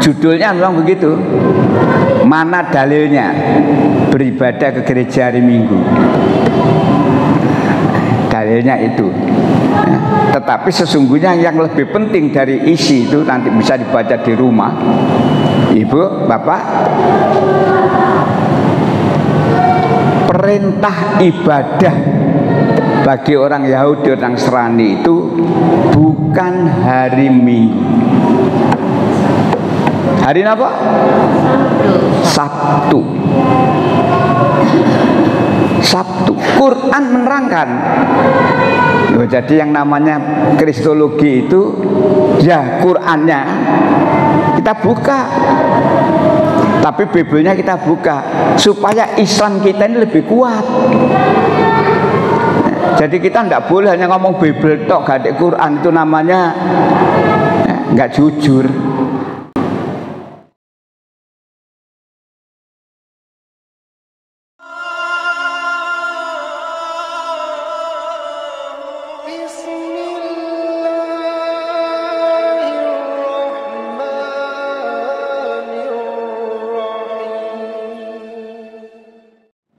Judulnya memang begitu. Mana dalilnya beribadah ke gereja hari Minggu? Dalilnya itu. Tetapi sesungguhnya yang lebih penting dari isi itu nanti bisa dibaca di rumah, Ibu, Bapak. Perintah ibadah bagi orang Yahudi, orang Nasrani itu bukan hari Minggu. Hari apa? Sabtu. Sabtu. Quran menerangkan. Loh, jadi yang namanya Kristologi itu ya Qurannya kita buka, tapi Bibelnya kita buka supaya Islam kita ini lebih kuat. Jadi kita tidak boleh hanya ngomong Bibel tok, gak ada Quran, itu namanya nggak jujur.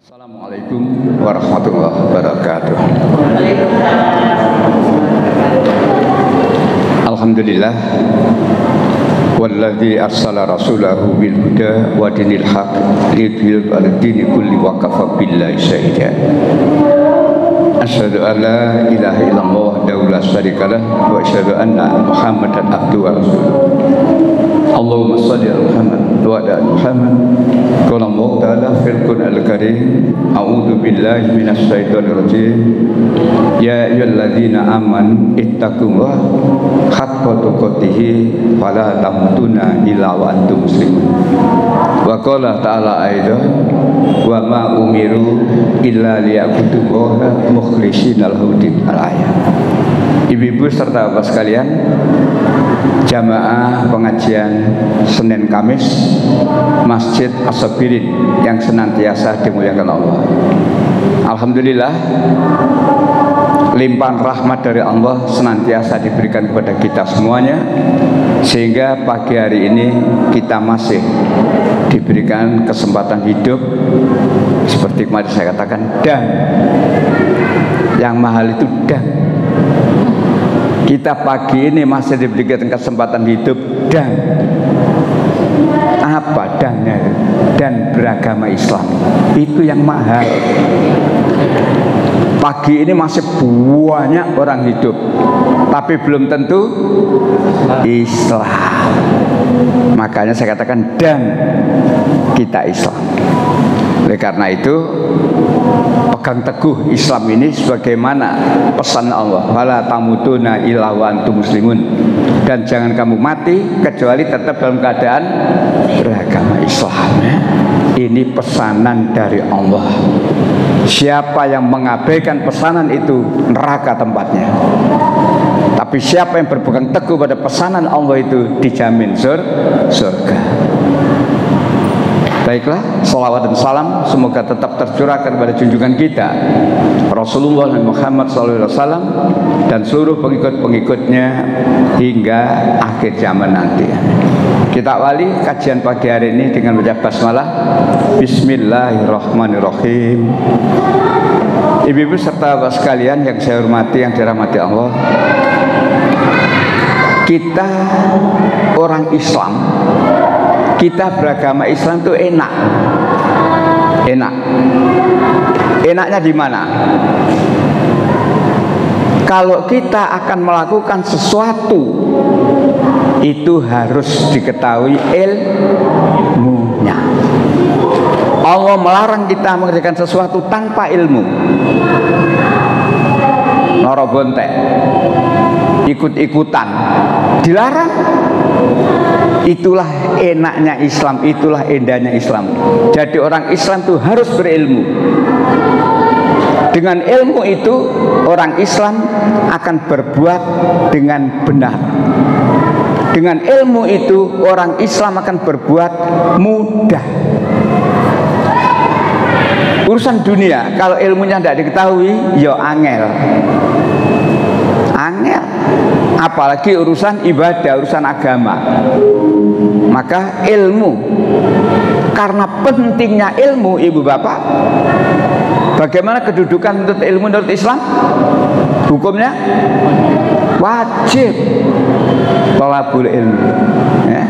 Assalamualaikum warahmatullahi wabarakatuh. Alhamdulillah walladzi arsala rasulahu bil huda wa dinil haq liyudhhirahu 'ala dini kulli wa kafa billahi shahida. Asyhadu an la ilaha illallah wahdahu la syarika lah wa asyhadu anna Muhammadan abduhu wa rasuluh. Allahumma shalli ala Muhammad wa ala ali Muhammad. Qala Allah ta'ala fil Qur'anil Karim, a'udzu billahi minasy syaithanir rajim. Ya ayyuhalladzina amanu ittaqullaha haqqa tuqatih wa la tamutunna illa wa antum muslimun. Wa qala ta'ala aidan wa ma umiru illa liya'budullaha mukhlishina lahu-din al-ayat. Ibu-ibu serta bapak sekalian, jamaah pengajian Senin Kamis Masjid As-Sabirin yang senantiasa dimuliakan Allah. Alhamdulillah, limpahan rahmat dari Allah senantiasa diberikan kepada kita semuanya, sehingga pagi hari ini kita masih diberikan kesempatan hidup. Seperti kemarin saya katakan, dan yang mahal itu dan kita pagi ini masih diberikan kesempatan hidup, dan apa dannya? Dan beragama Islam itu yang mahal. Pagi ini masih banyak orang hidup, tapi belum tentu Islam. Makanya saya katakan dan kita Islam. Oleh karena itu, pegang teguh Islam ini sebagaimana pesan Allah, wala tamutuna illa wa antum muslimun, dan jangan kamu mati kecuali tetap dalam keadaan beragama Islam. Ini pesanan dari Allah. Siapa yang mengabaikan pesanan itu, neraka tempatnya. Tapi siapa yang berpegang teguh pada pesanan Allah itu, dijamin surga. Baiklah, salawat dan salam semoga tetap tercurahkan pada junjungan kita Rasulullah Muhammad SAW dan seluruh pengikut-pengikutnya hingga akhir zaman nanti. Kita awali kajian pagi hari ini dengan baca basmalah. Bismillahirrahmanirrahim. Ibu-ibu serta bapak sekalian yang saya hormati, yang dirahmati Allah, kita orang Islam, kita beragama Islam itu enak. Enaknya di mana? Kalau kita akan melakukan sesuatu, itu harus diketahui ilmunya. Allah melarang kita mengerjakan sesuatu tanpa ilmu. Loro bontek, ikut-ikutan, dilarang. Itulah enaknya Islam, itulah indahnya Islam. Jadi orang Islam itu harus berilmu. Dengan ilmu itu orang Islam akan berbuat dengan benar. Dengan ilmu itu orang Islam akan berbuat mudah. Urusan dunia kalau ilmunya tidak diketahui, ya angel. Apalagi urusan ibadah, urusan agama. Maka ilmu, karena pentingnya ilmu, ibu bapak, bagaimana kedudukan menuntut ilmu menurut Islam? Hukumnya wajib thalabul ilmi, ya.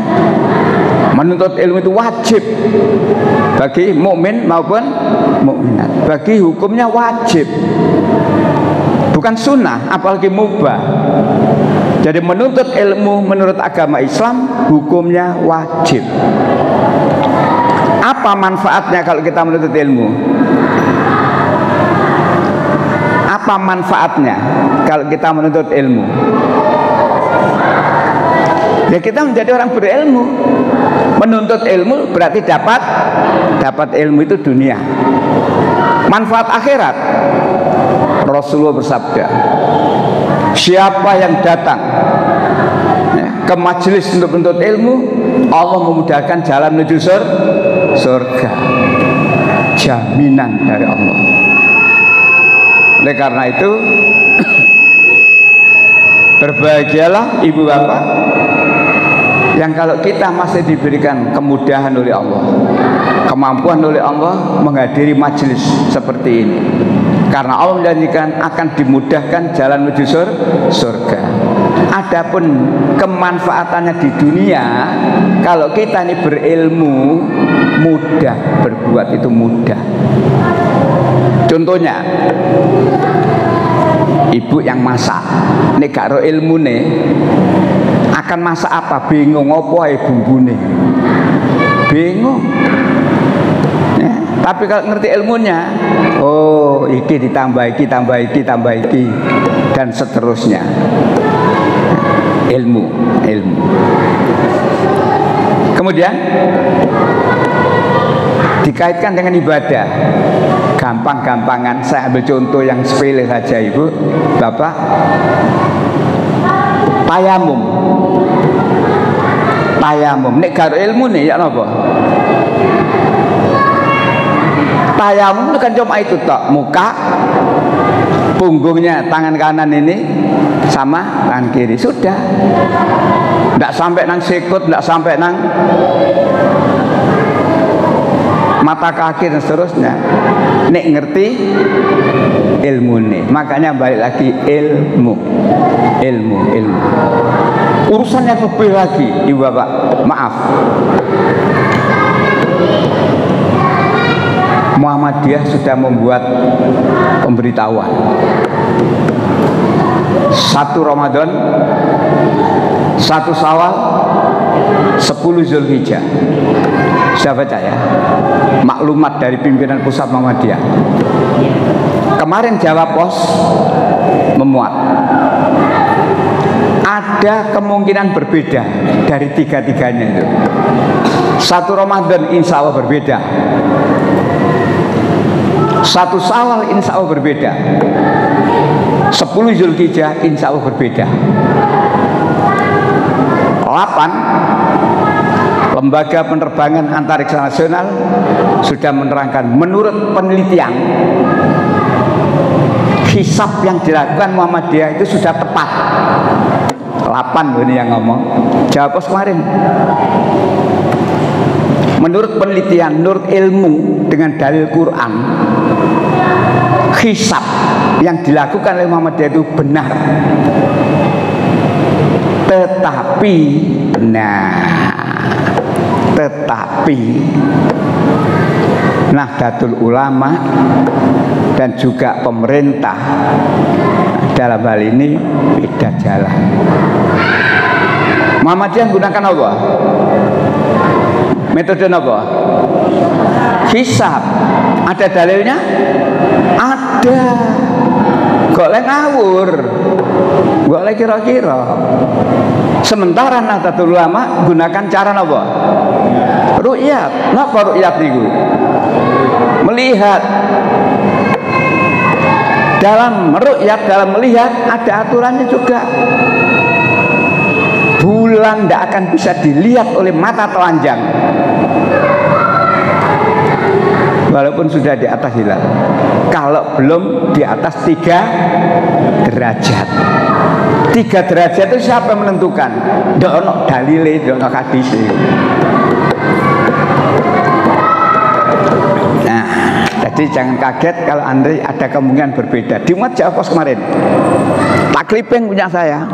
Menuntut ilmu itu wajib bagi mukmin maupun mukminat. Bagi hukumnya wajib, bukan sunnah, apalagi mubah. Jadi menuntut ilmu menurut agama Islam hukumnya wajib. Apa manfaatnya kalau kita menuntut ilmu? Apa manfaatnya kalau kita menuntut ilmu? Ya kita menjadi orang berilmu. Menuntut ilmu berarti dapat ilmu itu dunia. Manfaat akhirat, Rasulullah bersabda, siapa yang datang ke majelis untuk menuntut ilmu, Allah memudahkan jalan menuju surga. Jaminan dari Allah. Oleh karena itu, berbahagialah ibu bapak yang kalau kita masih diberikan kemudahan oleh Allah, kemampuan oleh Allah menghadiri majelis seperti ini. Karena Allah menjanjikan akan dimudahkan jalan menuju surga. Adapun kemanfaatannya di dunia, kalau kita ini berilmu, mudah berbuat itu mudah. Contohnya, ibu yang masak, ini gak ro ilmu nih, akan masak apa? Bingung apa ya bumbune, bingung. Ya, tapi kalau ngerti ilmunya, oh iki ditambah iki, tambah iki, tambah iki, dan seterusnya. Ilmu. Kemudian dikaitkan dengan ibadah. Gampang-gampangan, saya ambil contoh yang sepele saja ibu, bapak. Tayamum. Nek karo ilmu nih ya napa? Tayamum itu kan cuma itu tok, muka, punggungnya tangan kanan ini sama tangan kiri, sudah. Tidak sampai nang sikut, tidak sampai nang mata kaki dan seterusnya. Nek ngerti ilmu nih, makanya balik lagi ilmu. Urusan yang lebih lagi, ibu bapak, maaf. Muhammadiyah sudah membuat pemberitahuan. 1 Ramadan, 1 Syawal, 10 Zulhijjah. Saya baca ya, maklumat dari pimpinan pusat Muhammadiyah. Kemarin Jawa Pos memuat, ada kemungkinan berbeda dari tiga-tiganya itu. 1 Ramadan insya Allah berbeda, 1 Syawal insya Allah berbeda, 10 Zulhijjah insya Allah berbeda. 8 Lembaga Penerbangan Antariksa Nasional sudah menerangkan, menurut penelitian, hisab yang dilakukan Muhammadiyah itu sudah tepat. 8 ini yang ngomong, Jawa Pos kemarin. Menurut penelitian, menurut ilmu dengan dalil Quran, hisab yang dilakukan oleh Muhammadiyah itu benar. Tetapi Nahdlatul Ulama dan juga pemerintah dalam hal ini beda jalan. Muhammadiyah menggunakan apa? Metode apa? Hisab. Ada dalilnya? Ada. Gak oleh ngawur, gak oleh kira-kira. Sementara Nahdlatul Ulama gunakan cara apa? Ru'yat. Napa ru'yat niku? Melihat. Dalam ru'yat, dalam melihat ada aturannya juga. Bulan tidak akan bisa dilihat oleh mata telanjang walaupun sudah di atas hilal, kalau belum di atas 3 derajat. 3 derajat itu siapa yang menentukan? Ndak ono dalile, ndak ono hadise. Nah, jadi jangan kaget kalau Andre ada kemungkinan berbeda. Di Muat Jawa Pos kemarin, tak clipping punya saya.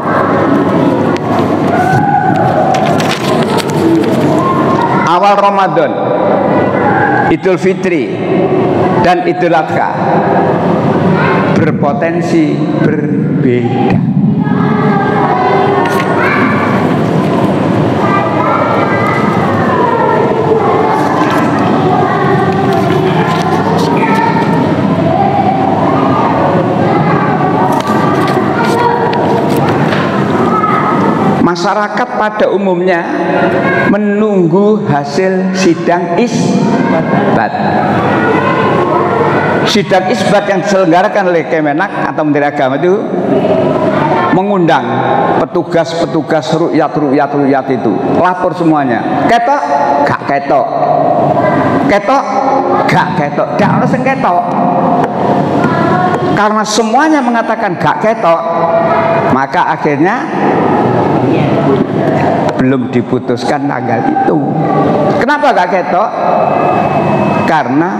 Awal Ramadan, Idul Fitri dan Idul Adha berpotensi berbeda. Masyarakat pada umumnya menunggu hasil sidang isbat. Sidang isbat yang diselenggarakan oleh Kemenak atau Menteri Agama itu mengundang petugas-petugas ru'yat itu, lapor semuanya. Ketok, gak ketok. Ketok, gak ketok. Gak ada yang ketok. Karena semuanya mengatakan gak ketok, maka akhirnya belum diputuskan tanggal itu. Kenapa gak ketok? Karena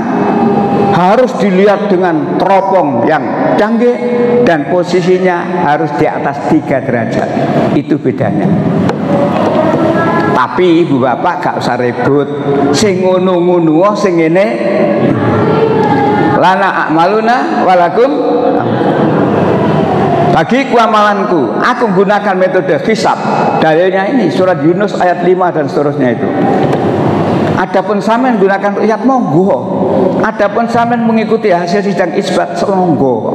harus dilihat dengan teropong yang canggih dan posisinya harus di atas 3 derajat. Itu bedanya. Tapi ibu bapak gak usah ribut. Sing ngono-ngono, sing ngene lana a'maluna walakum. Bagi amalanku, aku gunakan metode hisab. Dalilnya ini surat Yunus ayat 5 dan seterusnya itu. Adapun sampean gunakan ru'yat monggo. Adapun sampean mengikuti hasil sidang isbat monggo.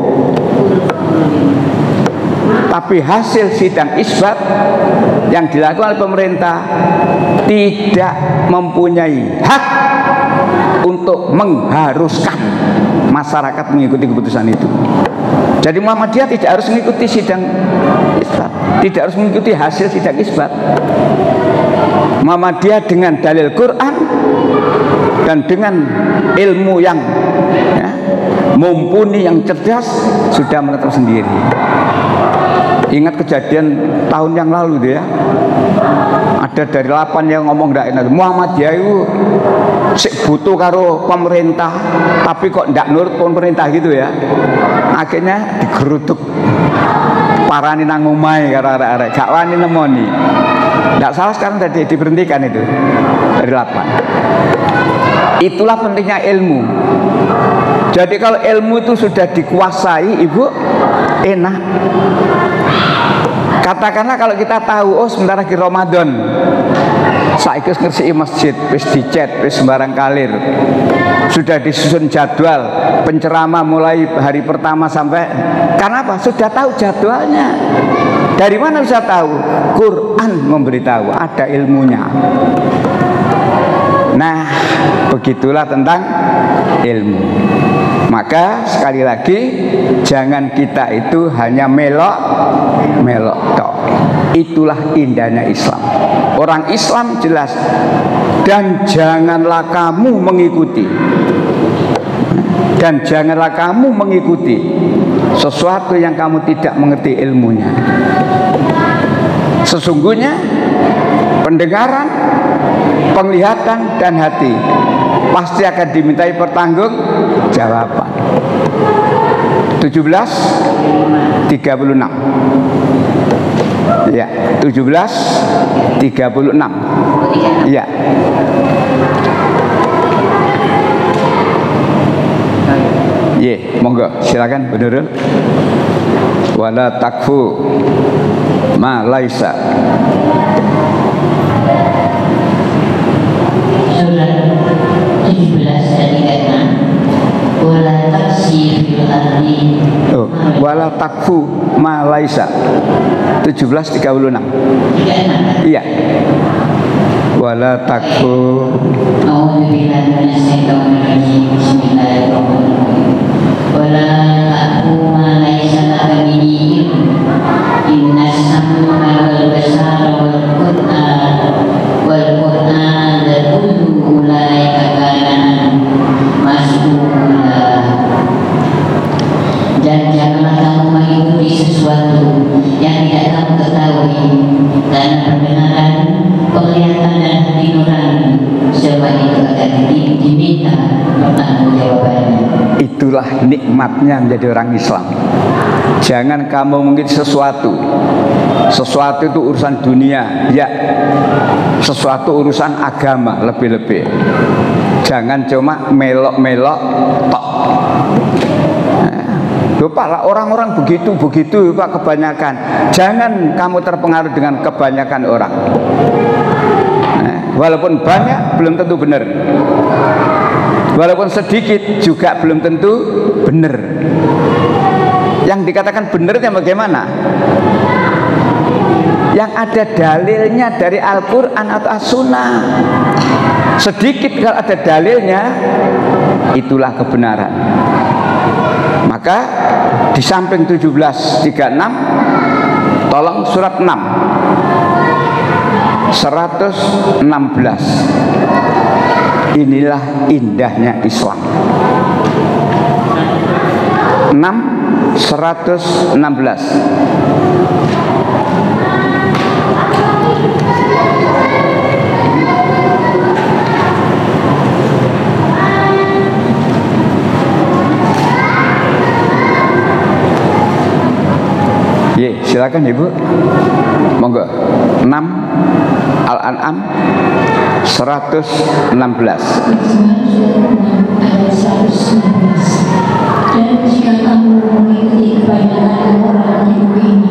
Tapi hasil sidang isbat yang dilakukan oleh pemerintah tidak mempunyai hak untuk mengharuskan masyarakat mengikuti keputusan itu. Jadi Muhammadiyah tidak harus mengikuti sidang isbat, tidak harus mengikuti hasil sidang isbat. Muhammadiyah dengan dalil Quran dan dengan ilmu yang mumpuni, yang cerdas, sudah menetap sendiri. Ingat kejadian tahun yang lalu deh ya, ada dari 8 yang ngomong ndak enak. Muhammadiyah itu sik butuh karo pemerintah, tapi kok ndak nurut pemerintah gitu ya. Akhirnya digeruduk, parani nang omahe karo arek-arek, gak wani nemoni. Ndak salah sekarang tadi diberhentikan itu dari 8. Itulah pentingnya ilmu. Jadi kalau ilmu itu sudah dikuasai, ibu, enak. Katakanlah kalau kita tahu, oh sebentar lagi Ramadan, saiki ngersiki masjid, wis dicet, wis sembarang kalir, sudah disusun jadwal penceramah mulai hari pertama sampai, karena apa? Sudah tahu jadwalnya. Dari mana bisa tahu? Quran memberitahu, ada ilmunya. Nah, begitulah tentang ilmu. Maka sekali lagi, jangan kita itu hanya melok tok. Itulah indahnya Islam. Orang Islam jelas. Dan janganlah kamu mengikuti, dan janganlah kamu mengikuti sesuatu yang kamu tidak mengerti ilmunya. Sesungguhnya pendengaran, penglihatan, dan hati pasti akan dimintai pertanggungjawaban. 17:36. Ya, 17:36. Ya. Ye, monggo silakan Bu Nurul. Wala takfu ma laisa. Surat 17 ayat 6. Wala taksi fil ardi. Oh, wala takfu ma laisa. 17:36. Iya. Wala takfu. Bismillahirrahmanirrahim. Wala takfu ma laisa laka bihi inna sam'a wal basara wal Qur'an kullu ulaika kana mas'ula. Dan janganlah kamu mengikuti sesuatu yang tidak diminta pertanggungjawabannya. Itulah nikmatnya menjadi orang Islam. Jangan kamu mungkin sesuatu itu urusan dunia, ya. Sesuatu urusan agama lebih-lebih. Jangan cuma melok-melok tok. Lupa lah, orang-orang begitu Pak, kebanyakan. Jangan kamu terpengaruh dengan kebanyakan orang. Walaupun banyak belum tentu benar. Walaupun sedikit juga belum tentu benar. Yang dikatakan benar yang bagaimana? Yang ada dalilnya dari Al-Quran atau As-Sunnah. Sedikit kalau ada dalilnya, itulah kebenaran. Maka di samping 1736, tolong surat 6 116. Inilah indahnya Islam. 6:116. Ye, silakan Ibu. Monggo. 6 Al-An'am 116. Dan jika kamu mengikuti kebanyakan orang di bumi ini,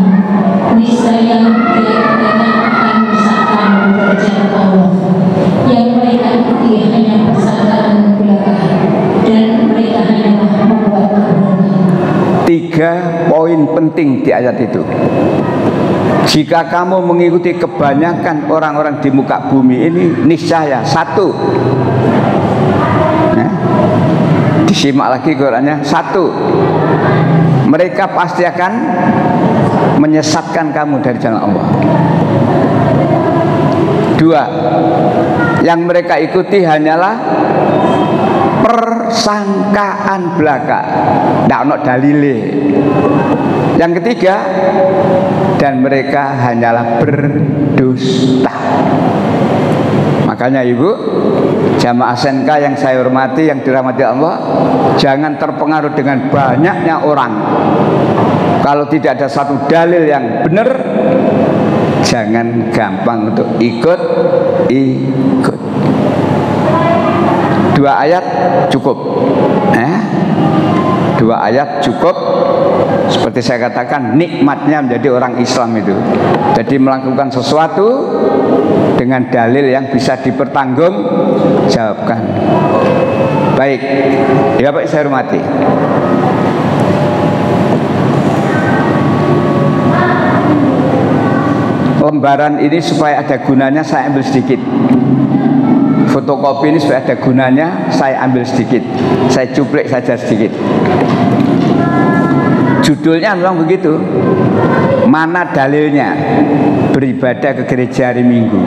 niscaya mereka akan menyesatkan derajat Allah. Yang mereka ikuti hanya persangkaan belaka, dan mereka hanyalah membuat kebenaran. 3 poin penting di ayat itu. Jika kamu mengikuti kebanyakan orang-orang di muka bumi ini, niscaya satu, disimak lagi Qurannya, satu, mereka pasti akan menyesatkan kamu dari jalan Allah. 2, yang mereka ikuti hanyalah persangkaan belaka, tidak ada dalile. Yang ketiga, dan mereka hanyalah berdusta. Makanya Ibu, jamaah SNK yang saya hormati, yang dirahmati Allah, jangan terpengaruh dengan banyaknya orang. Kalau tidak ada satu dalil yang benar, jangan gampang untuk ikut. 2 ayat cukup. 2 ayat cukup. Seperti saya katakan, nikmatnya menjadi orang Islam itu. Jadi melakukan sesuatu dengan dalil yang bisa dipertanggungjawabkan. Baik, ya Pak, saya hormati. Lembaran ini supaya ada gunanya saya ambil sedikit. Fotokopi ini supaya ada gunanya saya ambil sedikit. Saya cuplik saja sedikit. Judulnya memang begitu. Mana dalilnya beribadah ke gereja hari Minggu?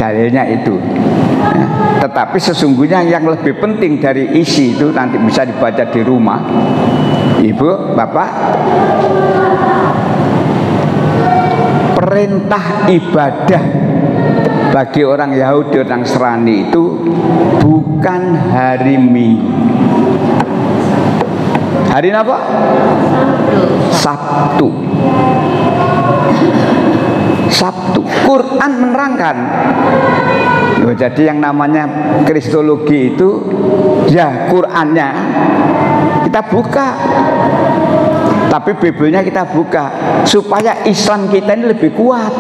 Dalilnya itu. Tetapi sesungguhnya yang lebih penting dari isi itu nanti bisa dibaca di rumah. Ibu, Bapak, perintah ibadah bagi orang Yahudi, orang Nasrani itu bukan hari Minggu. Hari apa? Sabtu. Sabtu. Quran menerangkan. Loh, jadi yang namanya Kristologi itu, ya Qurannya kita buka, tapi Bibelnya kita buka supaya Islam kita ini lebih kuat.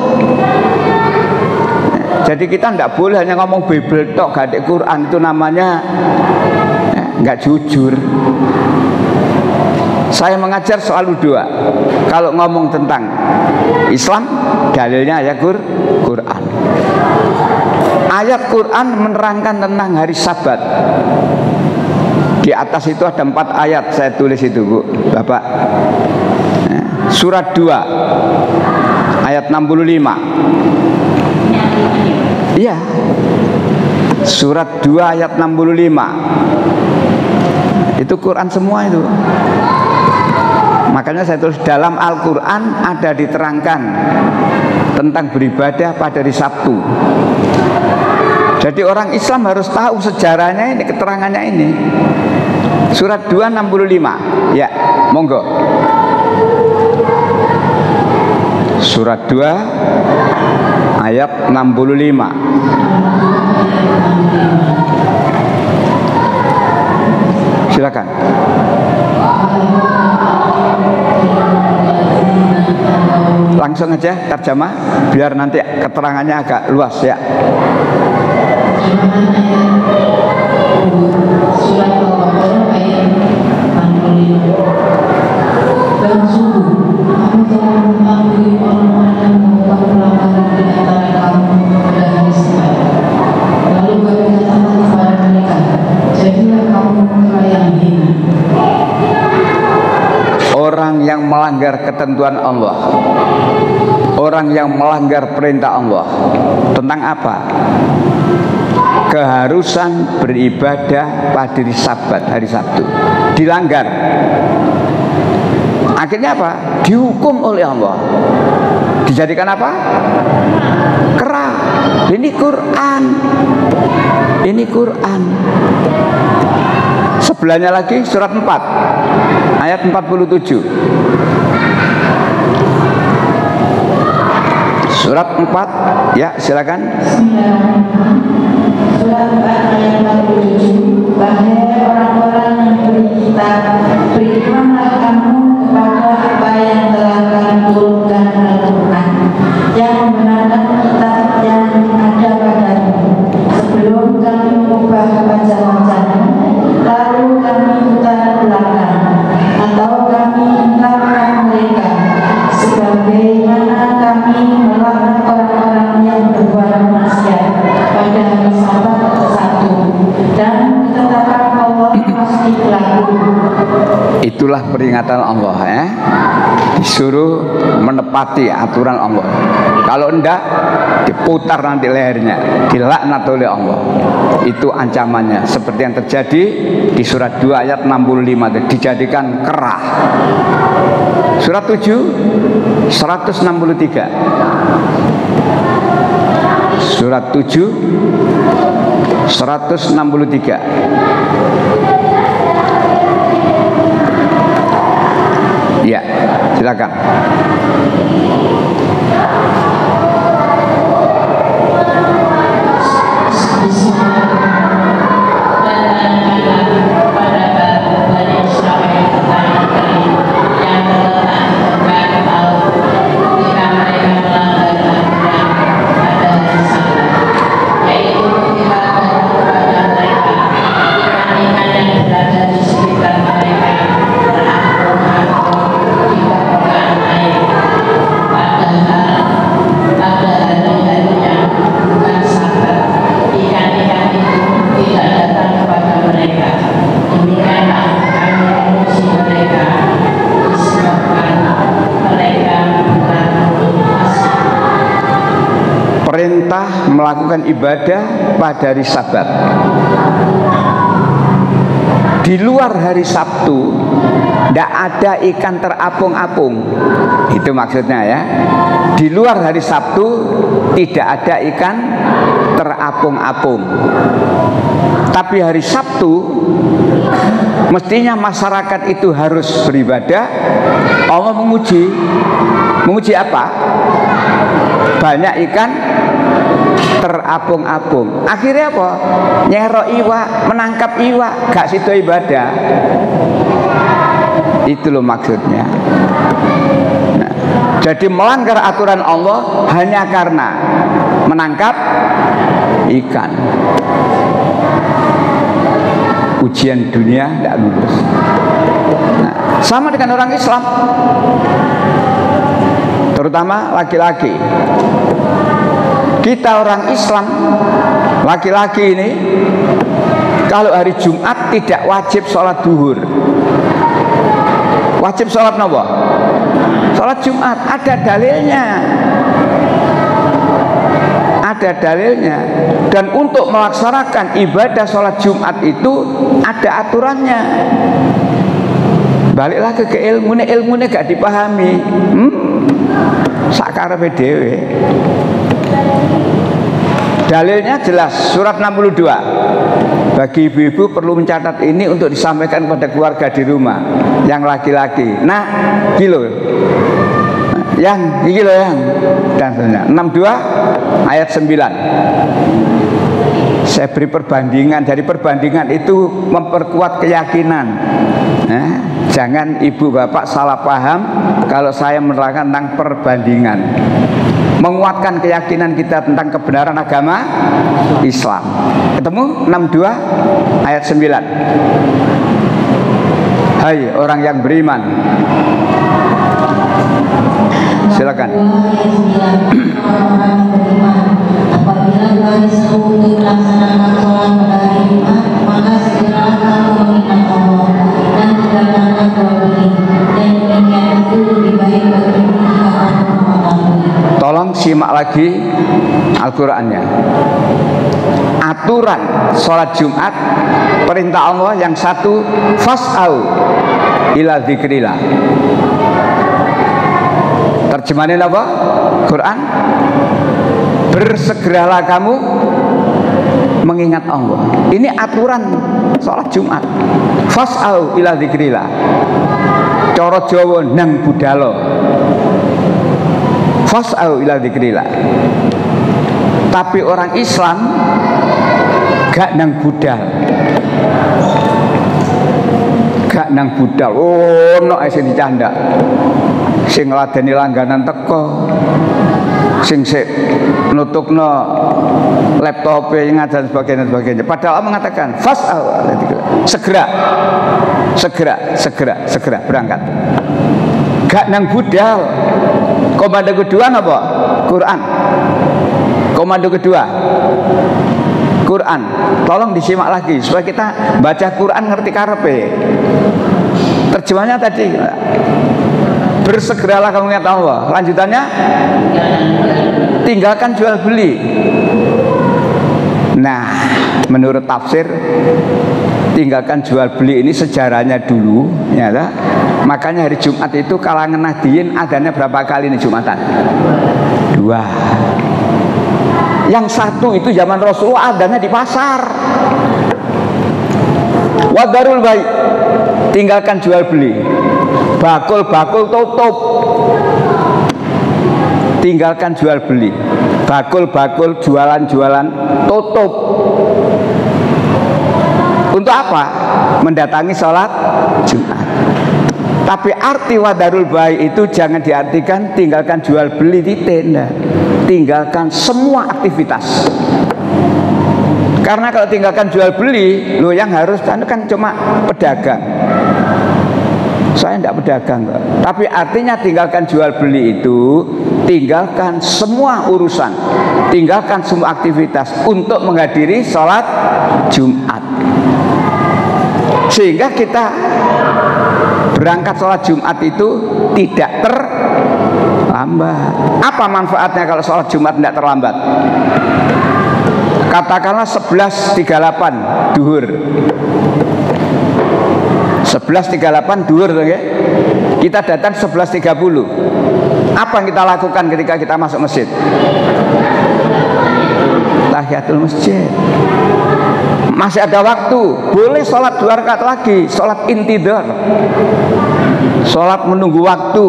Jadi kita tidak boleh hanya ngomong Bibel tok, gak ada Quran, itu namanya nggak jujur. Saya mengajar selalu 2. Kalau ngomong tentang Islam, dalilnya ayat Quran. Ayat Quran menerangkan tentang hari Sabat. Di atas itu ada 4 ayat, saya tulis itu Bu, Bapak. Surat 2 ayat 65. Iya, surat 2 ayat 65. Itu Quran semua itu. Makanya saya tulis, dalam Al-Quran ada diterangkan tentang beribadah pada hari Sabtu. Jadi orang Islam harus tahu sejarahnya ini, keterangannya ini. Surat 265. Ya, monggo. Surat 2 ayat 65. Silakan. Langsung aja terjemah biar nanti keterangannya agak luas ya. Surat Al-Baqarah ayat 65. Dan sungguh kami telah mengampuni orang-orang yang melakukan pelanggaran di antara kamu pada hari Sabat. Lalu kami katakan kepada mereka, jadilah kamu yang hina. Orang yang melanggar ketentuan Allah, orang yang melanggar perintah Allah tentang apa? Keharusan beribadah pada hari Sabat, hari Sabtu, dilanggar. Akhirnya apa? Dihukum oleh Allah. Dijadikan apa? Kera. Ini Quran. Ini Quran. Sebelahnya lagi surat 4 ayat 47. Surat 4 ya, silakan. Surat 4 ayat 47. Wahai orang-orang yang beri kitab, berimanlah kamu kepada apa yang telah kami turunkan Al-Quran, yang membenarkan kitab yang ada padamu, sebelum kami mengubah wajah-wajahmu, lalu kami putar belakang, atau kami engkapkan mereka, sebagaimana kami melaknat orang-orang yang berbuat maksiat pada hari Sabat Sabtu, dan ditetapkan Allah pasti berlaku. Itulah peringatan Allah ya. Disuruh menepati aturan Allah. Kalau enggak, diputar nanti lehernya, dilaknat oleh Allah. Itu ancamannya. Seperti yang terjadi di surat 2 ayat 65, dijadikan kerah. Surat 7 163. Surat 7 163. Ya, silakan. Perintah melakukan ibadah pada hari Sabat. Di luar hari Sabtu tidak ada ikan terapung-apung. Itu maksudnya ya. Di luar hari Sabtu tidak ada ikan terapung-apung. Tapi hari Sabtu mestinya masyarakat itu harus beribadah. Allah menguji. Menguji apa? Banyak ikan terapung-apung. Akhirnya apa? Nyerok iwak, menangkap iwak, gak sido ibadah. Itu loh maksudnya. Nah, jadi melanggar aturan Allah hanya karena menangkap ikan. Ujian dunia tidak lulus. Nah, sama dengan orang Islam, terutama laki-laki. Kita orang Islam, laki-laki ini kalau hari Jumat tidak wajib sholat duhur. Wajib sholat apa? Sholat Jumat. Ada dalilnya. Ada dalilnya. Dan untuk melaksanakan ibadah sholat Jumat itu ada aturannya. Balik lagi ke ilmunya gak dipahami. Sakarepe dhewe. Dalilnya jelas, surat 62. Bagi ibu-ibu perlu mencatat ini untuk disampaikan kepada keluarga di rumah yang laki-laki. Nah, kilo. Yang kilo yang dan seterusnya. 62 ayat 9. Saya beri perbandingan, dari perbandingan itu memperkuat keyakinan. Jangan ibu bapak salah paham kalau saya menerangkan tentang perbandingan. Menguatkan keyakinan kita tentang kebenaran agama Islam. Ketemu 62 ayat 9. Hai orang yang beriman. Silakan. Apabila kalian seru untuk melaksanakan sholat pada hari Jumat, maka segeralah kamu mengingat Allah dan tinggalkanlah jual beli, dan demikian itu lebih baik bagimu jika kamu mengetahui. Tolong simak lagi Al-Qur'annya. Aturan sholat Jumat, perintah Allah yang satu, fas'au ila dzikrillah. Terjemahannya apa? Quran, bersegeralah kamu mengingat Allah. Ini aturan sholat Jumat. Fas'au ila dzikrillah. Cara Jawa nang budalo. Fas'au ila dzikrillah. Tapi orang Islam gak nang budal. Gak nang budal. Oh, no sing dicandak. Sing ngladeni langganan teko. Sing nutupno laptop ngajar sebagainya. Padahal Allah mengatakan fas'al, segera berangkat. Gak nang budal. Komando kedua apa? Quran. Komando kedua Quran. Tolong disimak lagi supaya kita baca Quran ngerti karepe. Terjemahnya tadi, bersegeralah kamu ingat Allah. Lanjutannya, tinggalkan jual beli. Nah, menurut tafsir, tinggalkan jual beli ini sejarahnya dulu, ya tak? Makanya hari Jumat itu kalangan Nahdliyin adanya berapa kali nih Jumatan? 2. Yang satu itu zaman Rasulullah adanya di pasar. Wadarul baik, tinggalkan jual beli. Bakul-bakul tutup, tinggalkan jual beli. Bakul-bakul jualan-jualan tutup. Untuk apa? Mendatangi sholat Jumat. Tapi arti wadarul baik itu jangan diartikan tinggalkan jual beli di tenda. Tinggalkan semua aktivitas. Karena kalau tinggalkan jual beli, lo yang harus kan cuma pedagang. Saya tidak pedagang, tapi artinya tinggalkan jual beli itu tinggalkan semua urusan, tinggalkan semua aktivitas untuk menghadiri sholat Jumat. Sehingga kita berangkat sholat Jumat itu tidak terlambat. Apa manfaatnya kalau sholat Jumat tidak terlambat? Katakanlah 11.38 duhur. 11.38 duhur, okay? Kita datang 11.30. Apa yang kita lakukan ketika kita masuk masjid? Tahiyatul masjid. Masih ada waktu, boleh sholat 2 rakaat lagi, sholat intidhar, sholat menunggu waktu,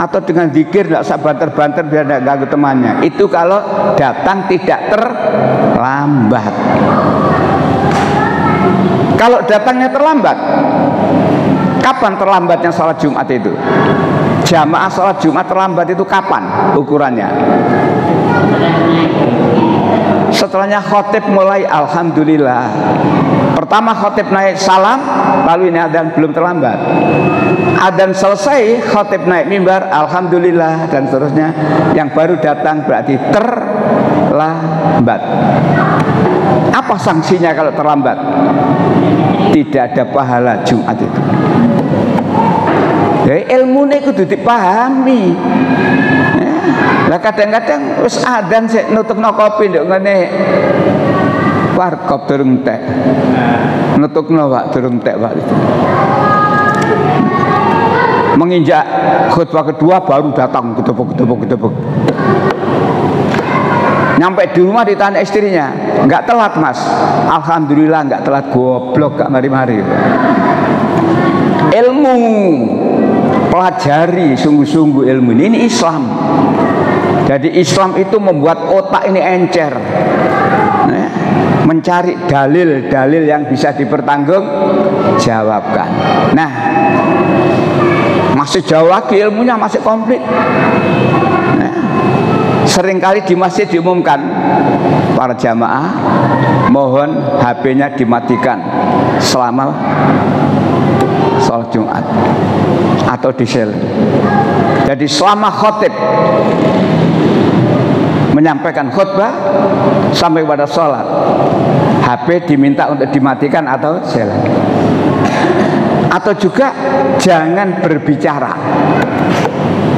atau dengan zikir tidak usah banter-banter biar tidak ganggu temannya. Itu kalau datang tidak terlambat. Kalau datangnya terlambat, kapan terlambatnya sholat Jumat itu? Jamaah sholat Jumat terlambat itu kapan ukurannya? Setelahnya khotib mulai alhamdulillah. Pertama khotib naik salam, lalu ini adzan, belum terlambat. Adzan selesai, khotib naik mimbar, alhamdulillah, dan seterusnya. Yang baru datang berarti terlambat. Apa sanksinya kalau terlambat? Tidak ada pahala Jumat itu. Ya, ilmu ini kudu dipahami. Lah kadang-kadang wis adzan sik nutupno kopi nduk ngene. Warkop durung entek. Nutupno Pak durung entek Pak. Menginjak khutbah kedua baru datang gedebuk. Nyampe di rumah ditanya istrinya, nggak telat mas? Alhamdulillah nggak telat, goblok gak mari-mari. Ilmu, pelajari sungguh-sungguh ilmu ini Islam. Jadi Islam itu membuat otak ini encer, mencari dalil-dalil yang bisa dipertanggungjawabkan. Nah, masih jauh lagi ilmunya, masih komplit. Seringkali di masjid diumumkan, para jamaah mohon HP-nya dimatikan selama sholat Jumat atau disel. Jadi selama khotib menyampaikan khutbah sampai pada sholat, HP diminta untuk dimatikan atau silent. Atau juga jangan berbicara.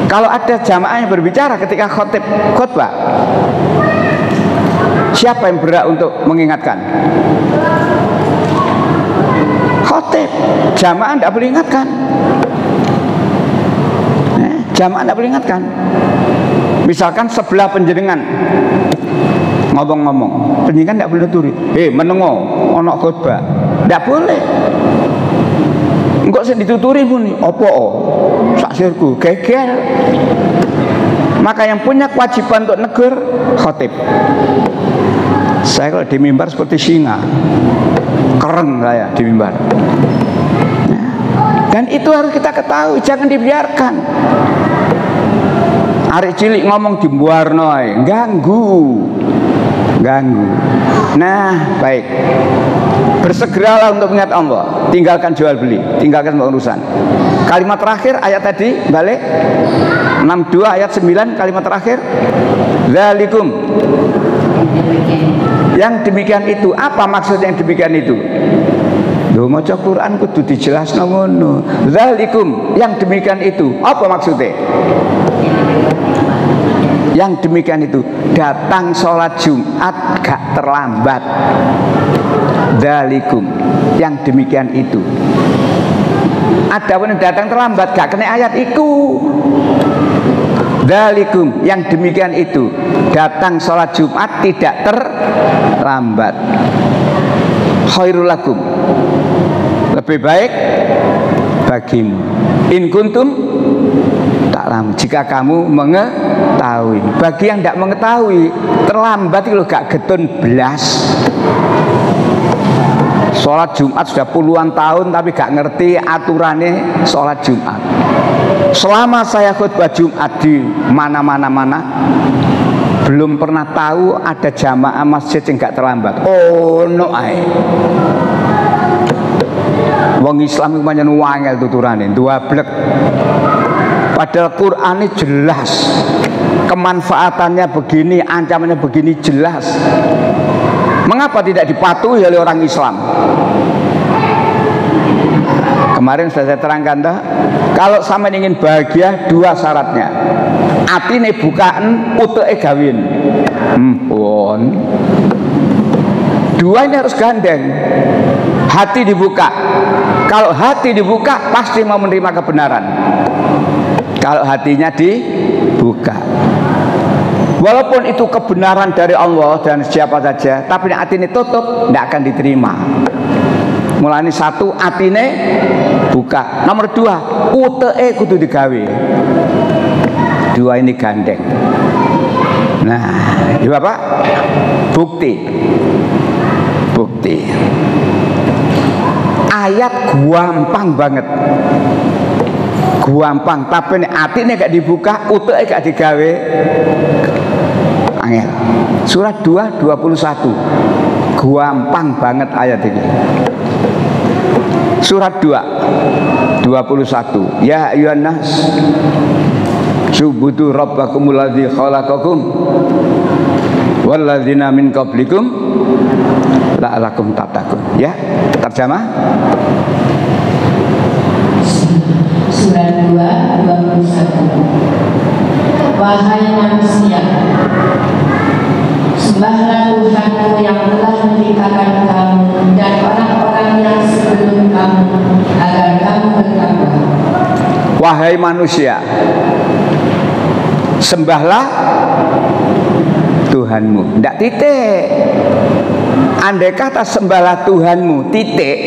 Kalau ada jamaah yang berbicara ketika khutbah, siapa yang berhak untuk mengingatkan? Khotib. Jamaah tidak boleh ingatkan. Jamaah tidak boleh ingatkan. Misalkan sebelah penjenengan ngomong-ngomong, penjenengan tidak boleh turi. Menengo, ono khutbah, tidak boleh. Engkau sing dituturi pun opo saksirku geger. Maka yang punya kewajiban untuk negur khotib. Saya kalau di mimbar seperti singa, kereng saya di mimbar. Dan itu harus kita ketahui, jangan dibiarkan. Arek cilik ngomong di buarnoi, ganggu. Nah, baik. Bersegeralah untuk mengingat Allah. Tinggalkan jual beli, tinggalkan urusan. Kalimat terakhir ayat tadi balik 62 ayat 9, kalimat terakhir dzalikum. Yang demikian itu, apa maksud yang demikian itu? Lho maca Quran kudu dijelasno ngono. Dzalikum, yang demikian itu, apa maksudnya? Yang demikian itu datang sholat Jumat gak terlambat. Dzalikum, yang demikian itu. Ada pun datang terlambat gak kena ayat iku. Dzalikum, yang demikian itu datang sholat Jumat tidak terlambat. Khairul lakum, lebih baik bagimu. In kuntum ta'lam, jika kamu mengetahui. Bagi yang tidak mengetahui, terlambat itu gak getun belas. Sholat Jumat sudah puluhan tahun tapi gak ngerti aturannya sholat Jumat. Selama saya khutbah Jumat di mana-mana, belum pernah tahu ada jamaah masjid yang gak terlambat. Oh no ay. Wong Islam itu pancen wangel tuturane, duablek. Padahal Quran ini jelas, kemanfaatannya begini, ancamannya begini jelas. Mengapa tidak dipatuhi oleh orang Islam? Kemarin sudah saya terangkan dah, kalau sama ingin bahagia dua syaratnya. Atine bukaan, uteke gawin. Dua ini harus gandeng. Hati dibuka. Kalau hati dibuka pasti mau menerima kebenaran. Kalau hatinya dibuka, walaupun itu kebenaran dari Allah dan siapa saja, tapi hati ini tutup, tidak akan diterima. Mulai satu, hati ini buka. Nomor dua, uteke kudu digawe. Dua ini gandeng. Nah, ya Bapak, bukti. Ayat gampang banget. Gampang, tapi nek atine gak dibuka, utuke gak digawe, angel. Surat 2:21. Gampang banget ayat ini. Surat 2:21. Ya ayyuhan nas subudu rabbakumul ladzi khalaqakum walladzina min qablikum la'alakum tattaqun. Ya, terjemah. Surat 2:21. Wahai manusia, sembahlah Tuhanmu yang telah menciptakan kamu dan orang-orang yang sebelum kamu agar kamu bertakwa. Wahai manusia, sembahlah Tuhanmu. Ndak titik. Andai kata sembahlah Tuhanmu titik,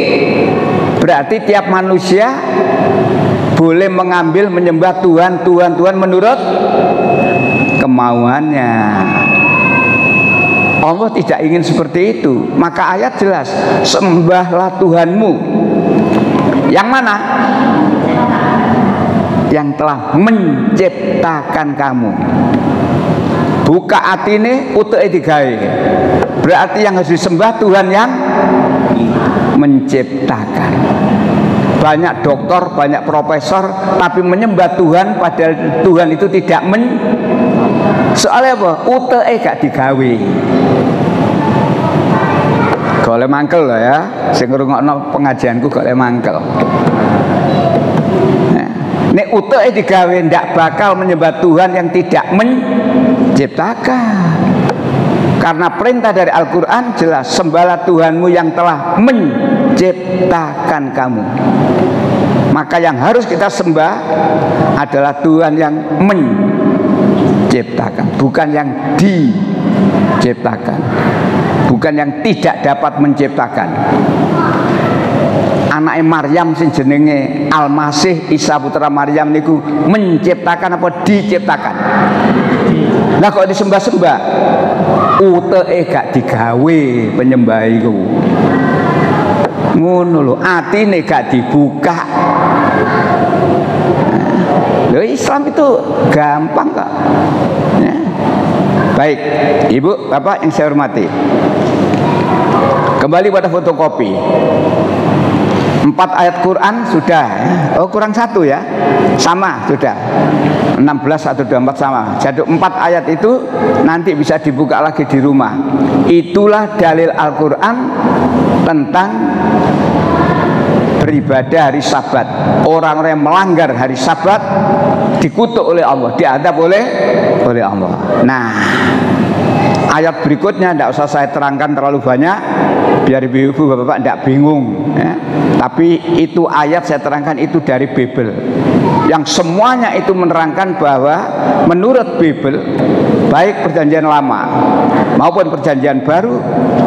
berarti tiap manusia boleh mengambil menyembah Tuhan menurut kemauannya. Allah tidak ingin seperti itu. Maka ayat jelas, sembahlah Tuhanmu. Yang mana? Yang telah menciptakan kamu. Buka atine uteke digawe. Berarti yang harus disembah Tuhan yang menciptakan. Banyak doktor, banyak profesor, tapi menyembah Tuhan padahal Tuhan itu tidak soalnya apa? Uteke gak digawe. Golek mangkel loh ya. Sing ngrungokno pengajianku golek mangkel. Nek uteke digawe ndak bakal menyembah Tuhan yang tidak menciptakan. Karena perintah dari Al-Quran jelas, sembahlah Tuhanmu yang telah menciptakan kamu. Maka yang harus kita sembah adalah Tuhan yang menciptakan, bukan yang diciptakan, bukan yang tidak dapat menciptakan. Anaknya Maryam sing jenenge Al-Masih Isa putra Maryam niku menciptakan apa diciptakan? Nah kok disembah-sembah, uteke gak digawe penyembah iku. Ngono lho, atine gak dibuka. Loh, Islam itu gampang kok. Ya. Baik, Ibu, Bapak yang saya hormati. Kembali pada fotokopi. 4 ayat Quran sudah ya. Oh kurang 1 ya. Sama sudah 16 atau 24 sama. Jadi 4 ayat itu nanti bisa dibuka lagi di rumah. Itulah dalil Al-Quran tentang beribadah hari Sabat. Orang-orang yang melanggar hari Sabat dikutuk oleh Allah, diadab oleh Allah. Nah, ayat berikutnya tidak usah saya terangkan terlalu banyak, biar ibu-ibu bapak-bapak tidak bingung ya. Tapi itu ayat saya terangkan itu dari Bible, yang semuanya itu menerangkan bahwa menurut Bible, baik perjanjian lama maupun perjanjian baru,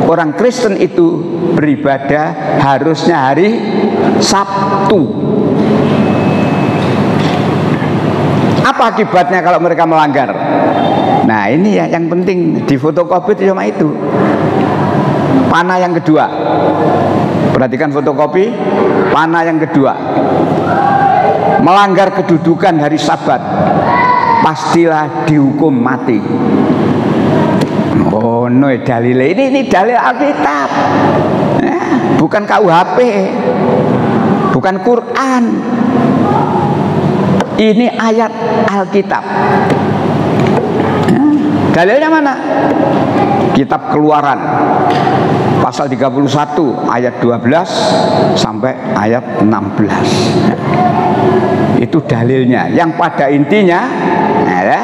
orang Kristen itu beribadah harusnya hari Sabtu. Apa akibatnya kalau mereka melanggar? Nah ini ya yang penting di fotokopi itu cuma itu. Panah yang kedua, perhatikan fotokopi. Panah yang kedua, melanggar kedudukan hari Sabat pastilah dihukum mati. Oh no, dalil ini dalil Alkitab, bukan KUHP, bukan Quran. Ini ayat Alkitab. Dalilnya mana? Kitab Keluaran pasal 31 ayat 12 sampai ayat 16. Itu dalilnya. Yang pada intinya ya,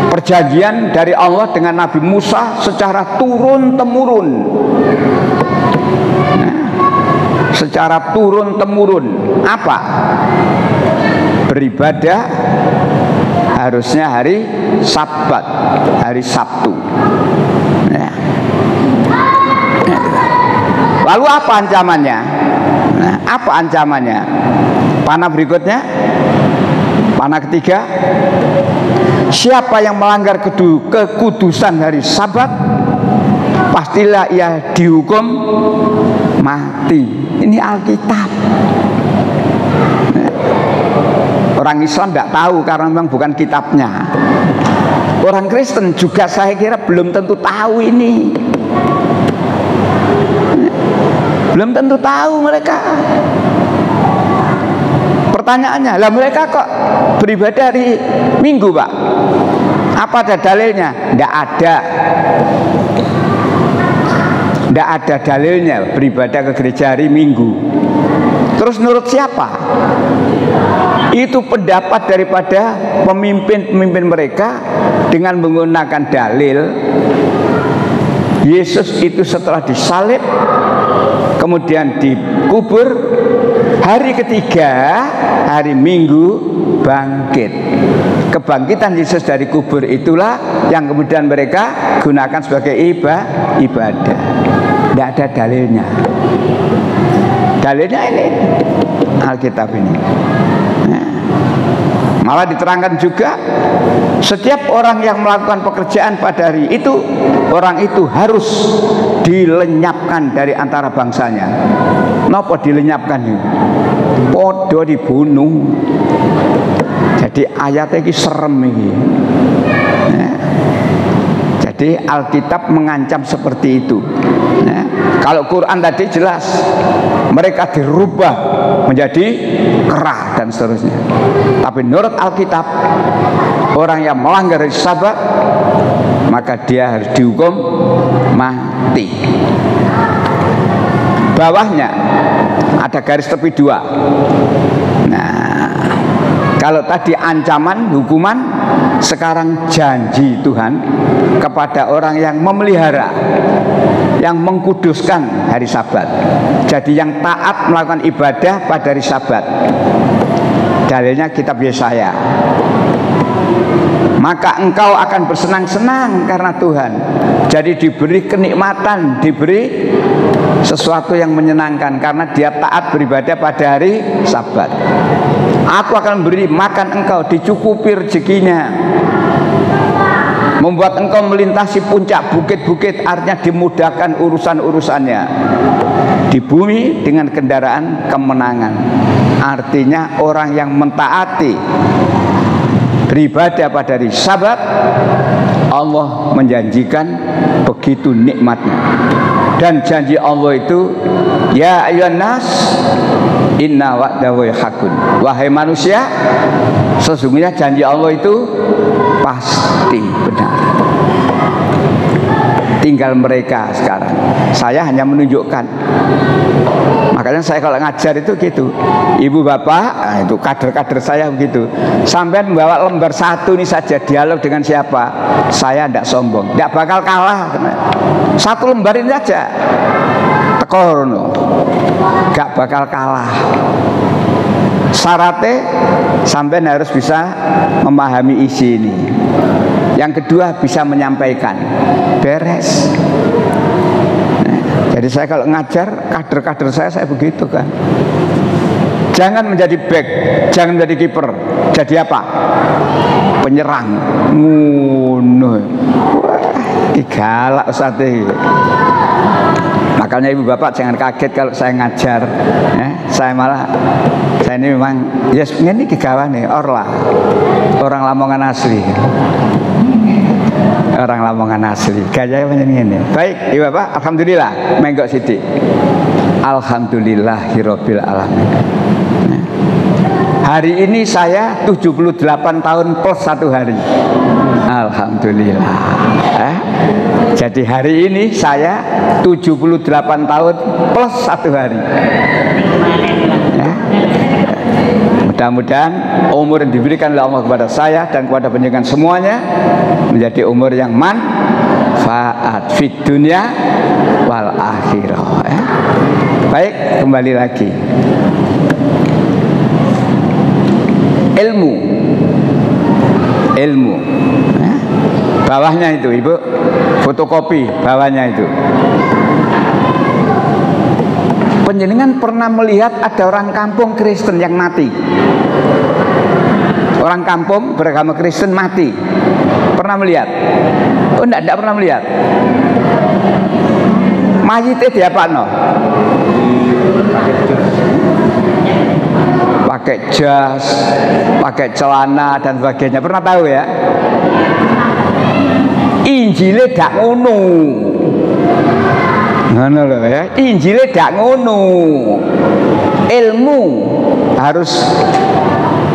perjanjian dari Allah dengan Nabi Musa secara turun-temurun. Secara turun-temurun. Apa? Beribadah harusnya hari Sabat, hari Sabtu ya. Lalu apa ancamannya? Nah, apa ancamannya? Panah berikutnya, panah ketiga, siapa yang melanggar kekudusan hari Sabat pastilah ia dihukum mati. Ini Alkitab. Orang Islam tidak tahu karena memang bukan kitabnya. Orang Kristen juga saya kira belum tentu tahu ini. Belum tentu tahu mereka. Pertanyaannya, lah mereka kok beribadah hari Minggu, Pak? Apa ada dalilnya? Tidak ada. Tidak ada dalilnya beribadah ke gereja hari Minggu. Terus menurut siapa? Itu pendapat daripada pemimpin-pemimpin mereka dengan menggunakan dalil Yesus itu setelah disalib, kemudian dikubur, Hari ketiga, hari Minggu, bangkit. Kebangkitan Yesus dari kubur itulah yang kemudian mereka gunakan sebagai ibadah. Tidak ada dalilnya. Dalilnya ini Alkitab ini. Malah diterangkan juga, setiap orang yang melakukan pekerjaan pada hari itu, orang itu harus dilenyapkan dari antara bangsanya. Napa dilenyapkan ini? Podo dibunuh. Jadi ayatnya ini serem ini. Jadi Alkitab mengancam seperti itu. Kalau Quran tadi jelas, mereka dirubah menjadi kera dan seterusnya. Tapi menurut Alkitab, orang yang melanggar hari Sabat, maka dia harus dihukum mati. Bawahnya ada garis tepi 2. Nah, kalau tadi ancaman, hukuman, sekarang janji Tuhan kepada orang yang memelihara, yang mengkuduskan hari Sabat. Jadi yang taat melakukan ibadah pada hari Sabat. Dalilnya kitab Yesaya. Maka engkau akan bersenang-senang karena Tuhan. Jadi diberi kenikmatan, diberi sesuatu yang menyenangkan karena dia taat beribadah pada hari Sabat. Aku akan beri makan engkau, dicukupi rezekinya, membuat engkau melintasi puncak bukit-bukit, artinya dimudahkan urusan-urusannya di bumi dengan kendaraan kemenangan. Artinya orang yang mentaati beribadah pada hari Sabat, Allah menjanjikan begitu nikmatnya. Dan janji Allah itu, ya ayyuhan nas, inna wa'dahu haqqun. Wahai manusia, sesungguhnya janji Allah itu pasti benar. Tinggal mereka sekarang. Saya hanya menunjukkan. Makanya saya kalau ngajar itu gitu. Ibu bapak, nah itu kader-kader saya begitu. Sampai membawa lembar 1 ini saja, dialog dengan siapa, saya tidak sombong, tidak bakal kalah. 1 lembar ini saja, tekorono, gak bakal kalah. Syaratnya sampai harus bisa memahami isi ini. Yang kedua, bisa menyampaikan. Beres. Jadi saya kalau ngajar, kader-kader saya begitu kan. Jangan menjadi back, jangan menjadi kiper. Jadi apa? Penyerang. Ngono. Galak Ustaz. Makanya ibu bapak jangan kaget kalau saya ngajar. Saya ini memang yes, ini digawane orla. Orang Lamongan asli. Orang Lamongan asli. Gaya macam ini. Baik, ibu bapak, alhamdulillah. Menggok sithik. Alhamdulillahirabbil alamin. Hari ini saya 78 tahun plus 1 hari. Alhamdulillah. Jadi hari ini saya 78 tahun plus 1 hari. Mudah-mudahan umur yang diberikan oleh Allah kepada saya dan kepada penjenengan semuanya menjadi umur yang manfaat fid dunya wal akhirah. Baik, kembali lagi. Ilmu. Bawahnya itu, Ibu, fotokopi bawahnya itu. Penjenengan pernah melihat ada orang kampung Kristen yang mati? Orang kampung beragama Kristen mati. Pernah melihat? Oh, enggak pernah melihat. Mayitnya diapakno? Pakai jas, pakai celana dan sebagainya. Pernah tahu ya? Injilnya dak ngono. Ngono lho ya. Injilnya dak ngono. Ilmu harus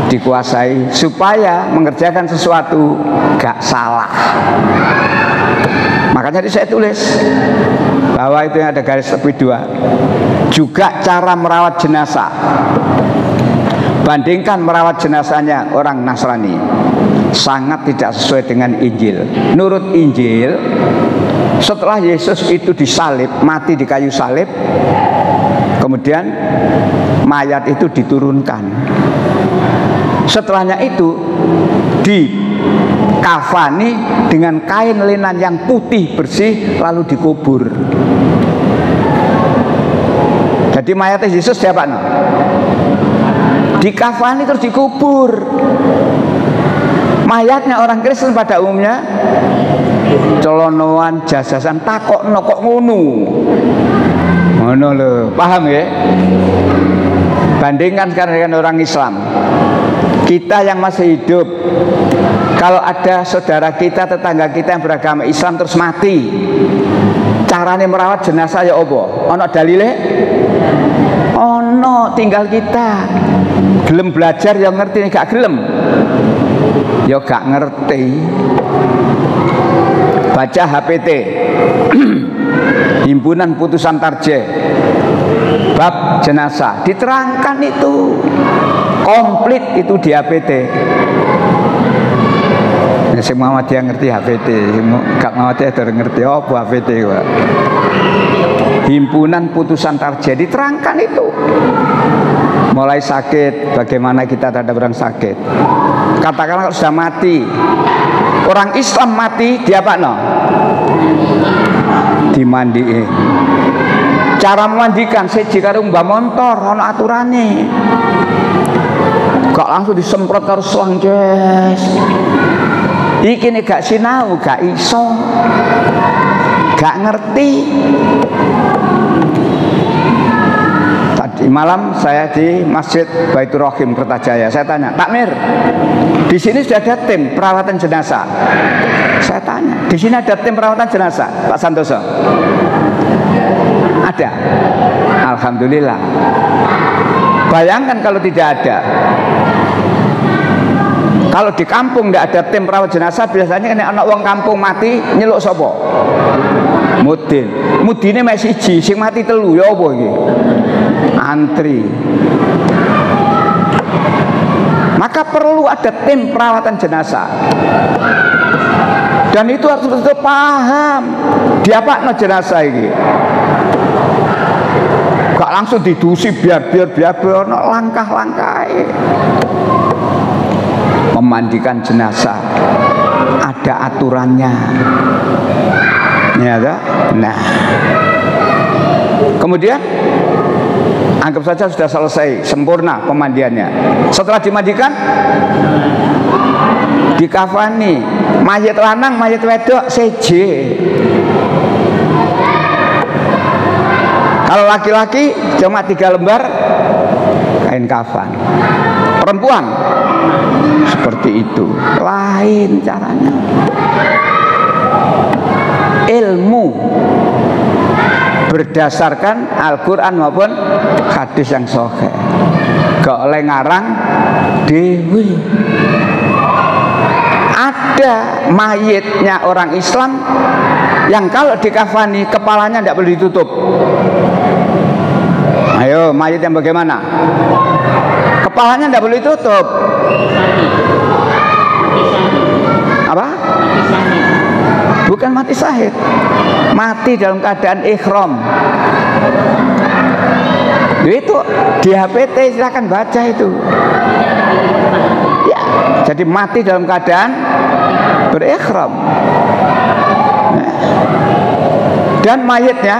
dikuasai supaya mengerjakan sesuatu gak salah. Makanya tadi saya tulis bahwa itu yang ada garis tepi 2. Juga cara merawat jenazah. Bandingkan merawat jenazahnya orang Nasrani, sangat tidak sesuai dengan Injil. Menurut Injil, setelah Yesus itu disalib, mati di kayu salib, Kemudian mayat itu diturunkan. Setelahnya itu dikafani dengan kain lenan yang putih bersih, lalu dikubur. Jadi mayat Yesus siapa? Dikafani terus dikubur. Mayatnya orang Kristen pada umumnya celonoan, jasasan, takokno kok ngono. Ngono lho, paham ya? Bandingkan sekarang dengan orang Islam. Kita yang masih hidup, kalau ada saudara kita, tetangga kita yang beragama Islam terus mati, caranya merawat jenazah ya opo? Ono dalile? Ono, tinggal kita gelem belajar yang ngerti, gak gelem ya gak ngerti. Baca HPT Himpunan Putusan Tarjih bab jenazah, diterangkan itu komplit itu di HPT. Sing Muhammadiyah ngerti HPT, gak Muhammadiyah tidak ngerti apa HPT Pak. Himpunan Putusan Tarjih diterangkan itu. Mulai sakit, bagaimana kita terhadap orang sakit. Katakanlah kalau sudah mati, orang Islam mati, dia apa no? Dimandiin. Cara memandikan, jika mbak motor, ono aturane. Gak langsung disemprot terus selang jes. Iki nih gak sinau, gak iso, gak ngerti. Tadi malam saya di Masjid Baitur Rahim Kertajaya. Saya tanya, Pak Mir, di sini sudah ada tim perawatan jenazah. Saya tanya, di sini ada tim perawatan jenazah, Pak Santoso? Ada. Alhamdulillah. Bayangkan kalau tidak ada. Kalau di kampung tidak ada tim perawat jenazah, biasanya kan anak wong kampung mati nyeluk sopo? Mudin. Mudine masih siji, sing mati telu ya apa iki? Antri. Maka perlu ada tim perawatan jenazah. Dan itu harus betul paham. Diapakno jenazah ini? Gak langsung didusi biar no langkah-langkah. Memandikan jenazah ada aturannya, ya ada. Nah, kemudian anggap saja sudah selesai sempurna pemandiannya. Setelah dimandikan, dikafani, mayat lanang, mayat wedok seje. Kalau laki-laki cuma 3 lembar kain kafan. Perempuan seperti itu, lain caranya. Ilmu berdasarkan Al-Quran maupun hadis yang sahih. Gak oleh ngarang dewi. Ada mayitnya orang Islam yang kalau dikafani kepalanya tidak boleh ditutup. Ayo, mayit yang bagaimana? Kepalanya tidak boleh tutup. Apa? Bukan mati syahid, mati dalam keadaan ikhram. Itu di HPT, silakan baca itu. Ya, jadi mati dalam keadaan berikhram. Dan mayitnya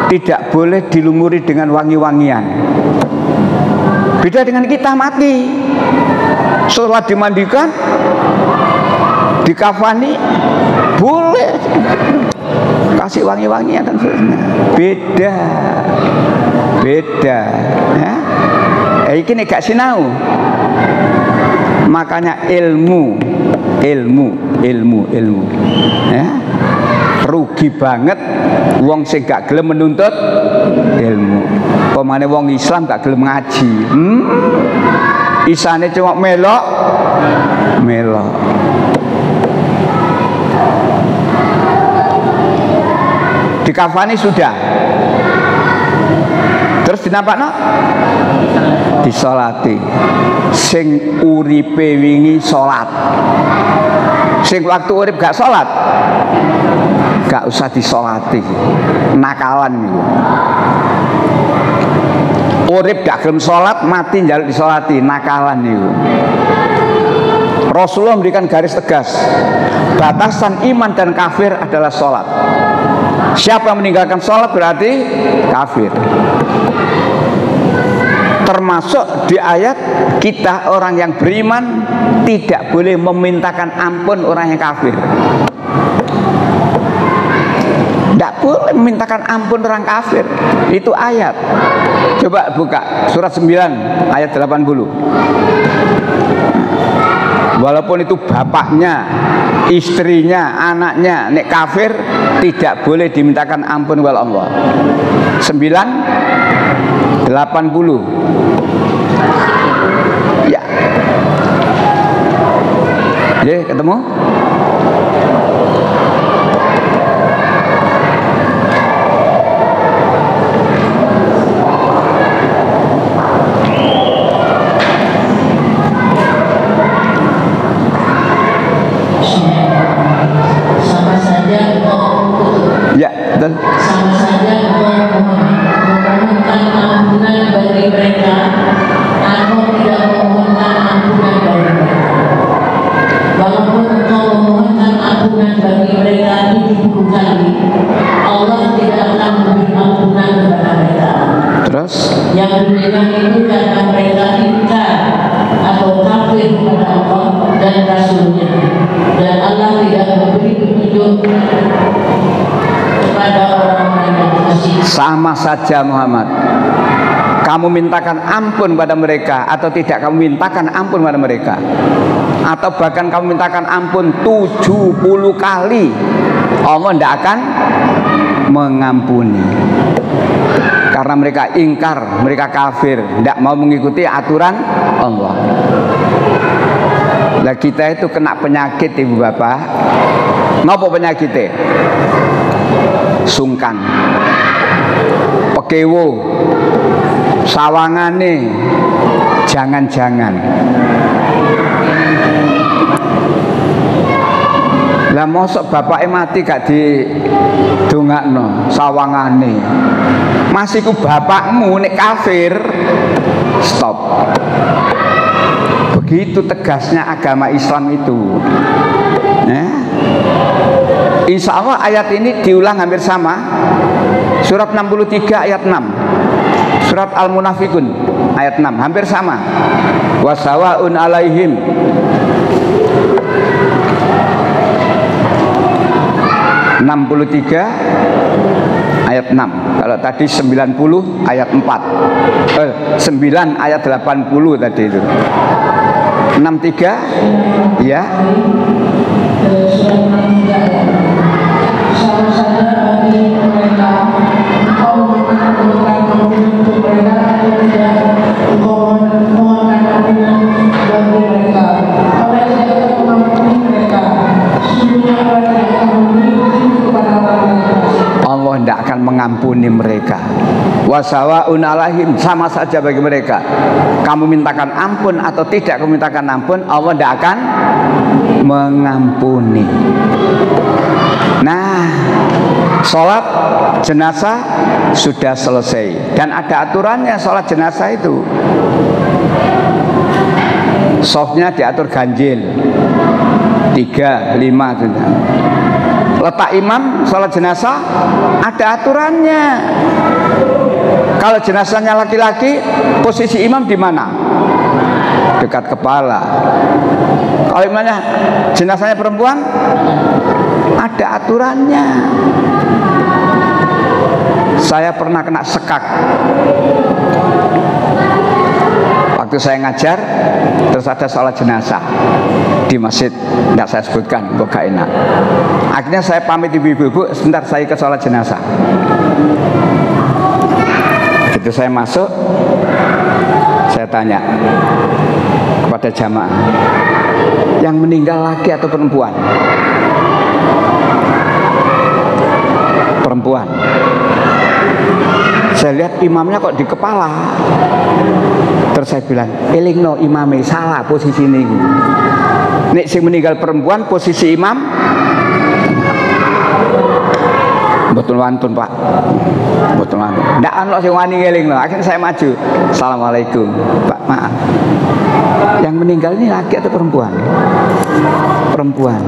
tidak boleh dilumuri dengan wangi-wangian. Beda dengan kita mati, setelah dimandikan, dikafani, boleh kasih wangi-wangian dan sebagainya. Beda ya. Ini gak sinau. Makanya ilmu ya. Rugi banget wong sing gak gelem menuntut ilmu. Pemane wong Islam gak gelem ngaji. Isane cuma melok. Dikafani sudah. Terus dinapakno? Disolati. Sing uripe wingi salat. Sing waktu urip gak salat gak usah disolati, nakalan niku. Urip gak gelem sholat, mati njaluk disolati, nakalan niku. Rasulullah memberikan garis tegas, batasan iman dan kafir adalah sholat. Siapa yang meninggalkan sholat berarti kafir. Termasuk di ayat kita orang yang beriman tidak boleh memintakan ampun orang yang kafir. Tidak boleh memintakan ampun orang kafir. Itu ayat. Coba buka surat 9 ayat 80. Walaupun itu bapaknya, istrinya, anaknya, nek kafir tidak boleh dimintakan ampun oleh Allah. 9:80. Ya. Ye, ketemu? Ya, dan sama saja memohonkan ampunan bagi mereka atau tidak memohonkan ampunan bagi mereka. Walaupun engkau memohonkan ampunan bagi mereka 70 kali, Allah tidak akan memberi ampunan kepada mereka. terus Yang demikian itu karena mereka ingkar atau kafir kepada Allah dan Rasulnya, dan Allah tidak memberi petunjuk kepada orang-orang yang fasik. sama saja Muhammad. Kamu mintakan ampun pada mereka atau tidak kamu mintakan ampun pada mereka, atau bahkan kamu mintakan ampun 70 kali, Allah tidak akan mengampuni. Karena mereka ingkar, mereka kafir, tidak mau mengikuti aturan Allah. Nah, kita itu kena penyakit ibu bapak. Ngapa penyakitnya? Sungkan, pekewo, sawangane, jangan-jangan. Lah mosok bapaknya mati gak didongakno sawangane. Masih ku bapakmu nek kafir. Stop. Begitu tegasnya agama Islam itu. Ya. Insya Allah ayat ini diulang hampir sama. Surat 63 ayat 6. Surat Al-Munafikun ayat 6 hampir sama. Wasawaun alaihim 63 ayat 6. Kalau tadi 90 ayat 4. 9 ayat 80 tadi itu. 63 ya. Sama saja bagi mereka engkau mengampuni untuk mereka atau tidak, engkau memohonkan ampunan bagi mereka, Allah tidak akan mengampuni mereka. Sesungguhnya Allah tidak akan memberi petunjuk kepada orang yang fasik. Allah tidak akan mengampuni mereka. Wasawaun alaihim, sama saja bagi mereka. Kamu mintakan ampun atau tidak kamu mintakan ampun, Allah tidak akan mengampuni. Nah, sholat jenazah sudah selesai dan ada aturannya. Sholat jenazah itu softnya diatur ganjil 3, 5. Letak imam sholat jenazah ada aturannya. Kalau jenazahnya laki-laki, posisi imam di mana? Dekat kepala. Kalau imamnya jenazahnya perempuan, ada aturannya. Saya pernah kena sekak waktu saya ngajar, terus ada sholat jenazah di masjid, tidak saya sebutkan, kok gak enak. Akhirnya saya pamit ibu-ibu, sebentar saya ke sholat jenazah. Begitu saya masuk, saya tanya kepada jamaah, yang meninggal laki atau perempuan? Perempuan. Saya lihat imamnya kok di kepala. Terus saya bilang, elingno imame salah posisi ini. Nek sing meninggal perempuan, posisi imam wantun Pak, mboten wantun. Ndak ana sing wani ngeling lho. Akhirnya saya maju. Assalamualaikum Pak, maaf. Yang meninggal ini laki atau perempuan? Perempuan.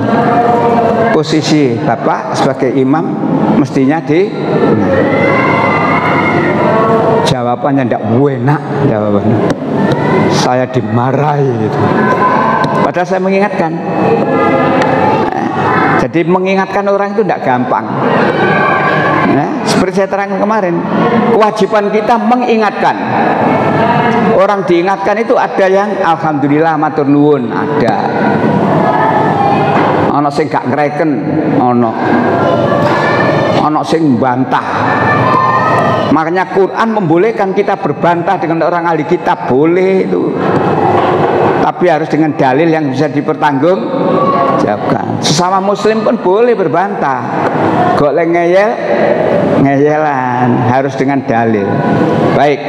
Posisi Bapak sebagai imam mestinya di jawabannya ndak enak jawabannya. Saya dimarahi itu. Padahal saya mengingatkan. Jadi mengingatkan orang itu tidak gampang. Seperti saya terangkan kemarin, kewajiban kita mengingatkan. Orang diingatkan itu ada yang alhamdulillah matur nuwun, ada. Ono sing gak ngreken, ono sing bantah. Makanya Quran membolehkan kita berbantah dengan orang ahli kitab, boleh itu. Tapi harus dengan dalil yang bisa dipertanggungjawabkan. Sesama muslim pun boleh berbantah. Golek ngeyelan, harus dengan dalil. Baik.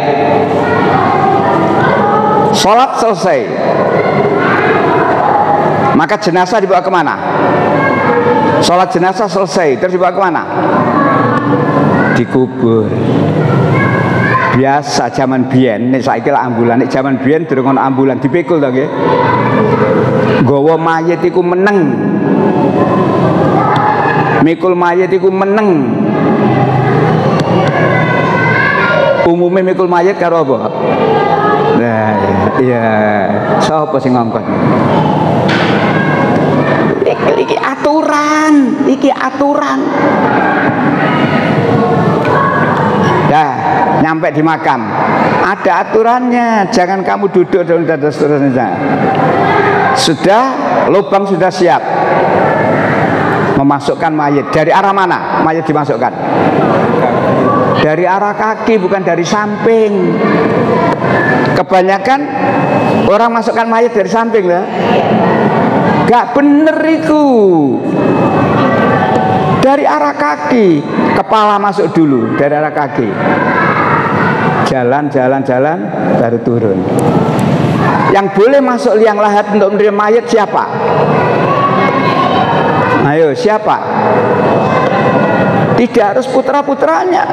Sholat selesai. Maka jenazah dibawa kemana? Sholat jenazah selesai, terus dibawa kemana? Dikubur. Biasa zaman biyen, nek saiki lah ambulan, nek zaman biyen durung ana ambulan dipikul to nggih. Nggawa mayit iku meneng. Mikul mayit iku meneng. Umume mikul mayit karo apa? Nah, iya, sapa sing ngongkon? Iki aturan, iki aturan. Dah, nyampe di makam, ada aturannya. Jangan kamu duduk dan seterusnya. Sudah, lubang sudah siap. Memasukkan mayit. Dari arah mana mayit dimasukkan? Dari arah kaki, bukan dari samping. Kebanyakan orang masukkan mayit dari samping lah. Gak bener itu. Dari arah kaki, kepala masuk dulu dari arah kaki. Jalan, baru turun. Yang boleh masuk liang lahat untuk menerima mayat siapa? Ayo, siapa? Tidak harus putra-putranya.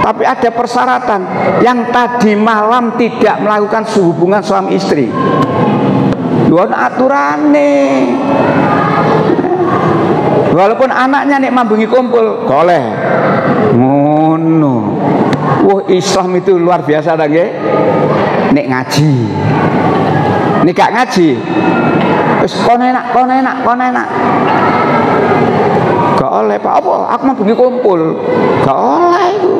Tapi ada persyaratan. Yang tadi malam tidak melakukan hubungan suami istri. Luar aturannya. Walaupun anaknya nek mambengi kumpul, boleh. Ngono. Wah, Islam itu luar biasa ta nggih. Nek ngaji. Nek gak ngaji, wis kon enak. Gak oleh Pak apa? Aku mambengi kumpul. Gak oleh itu.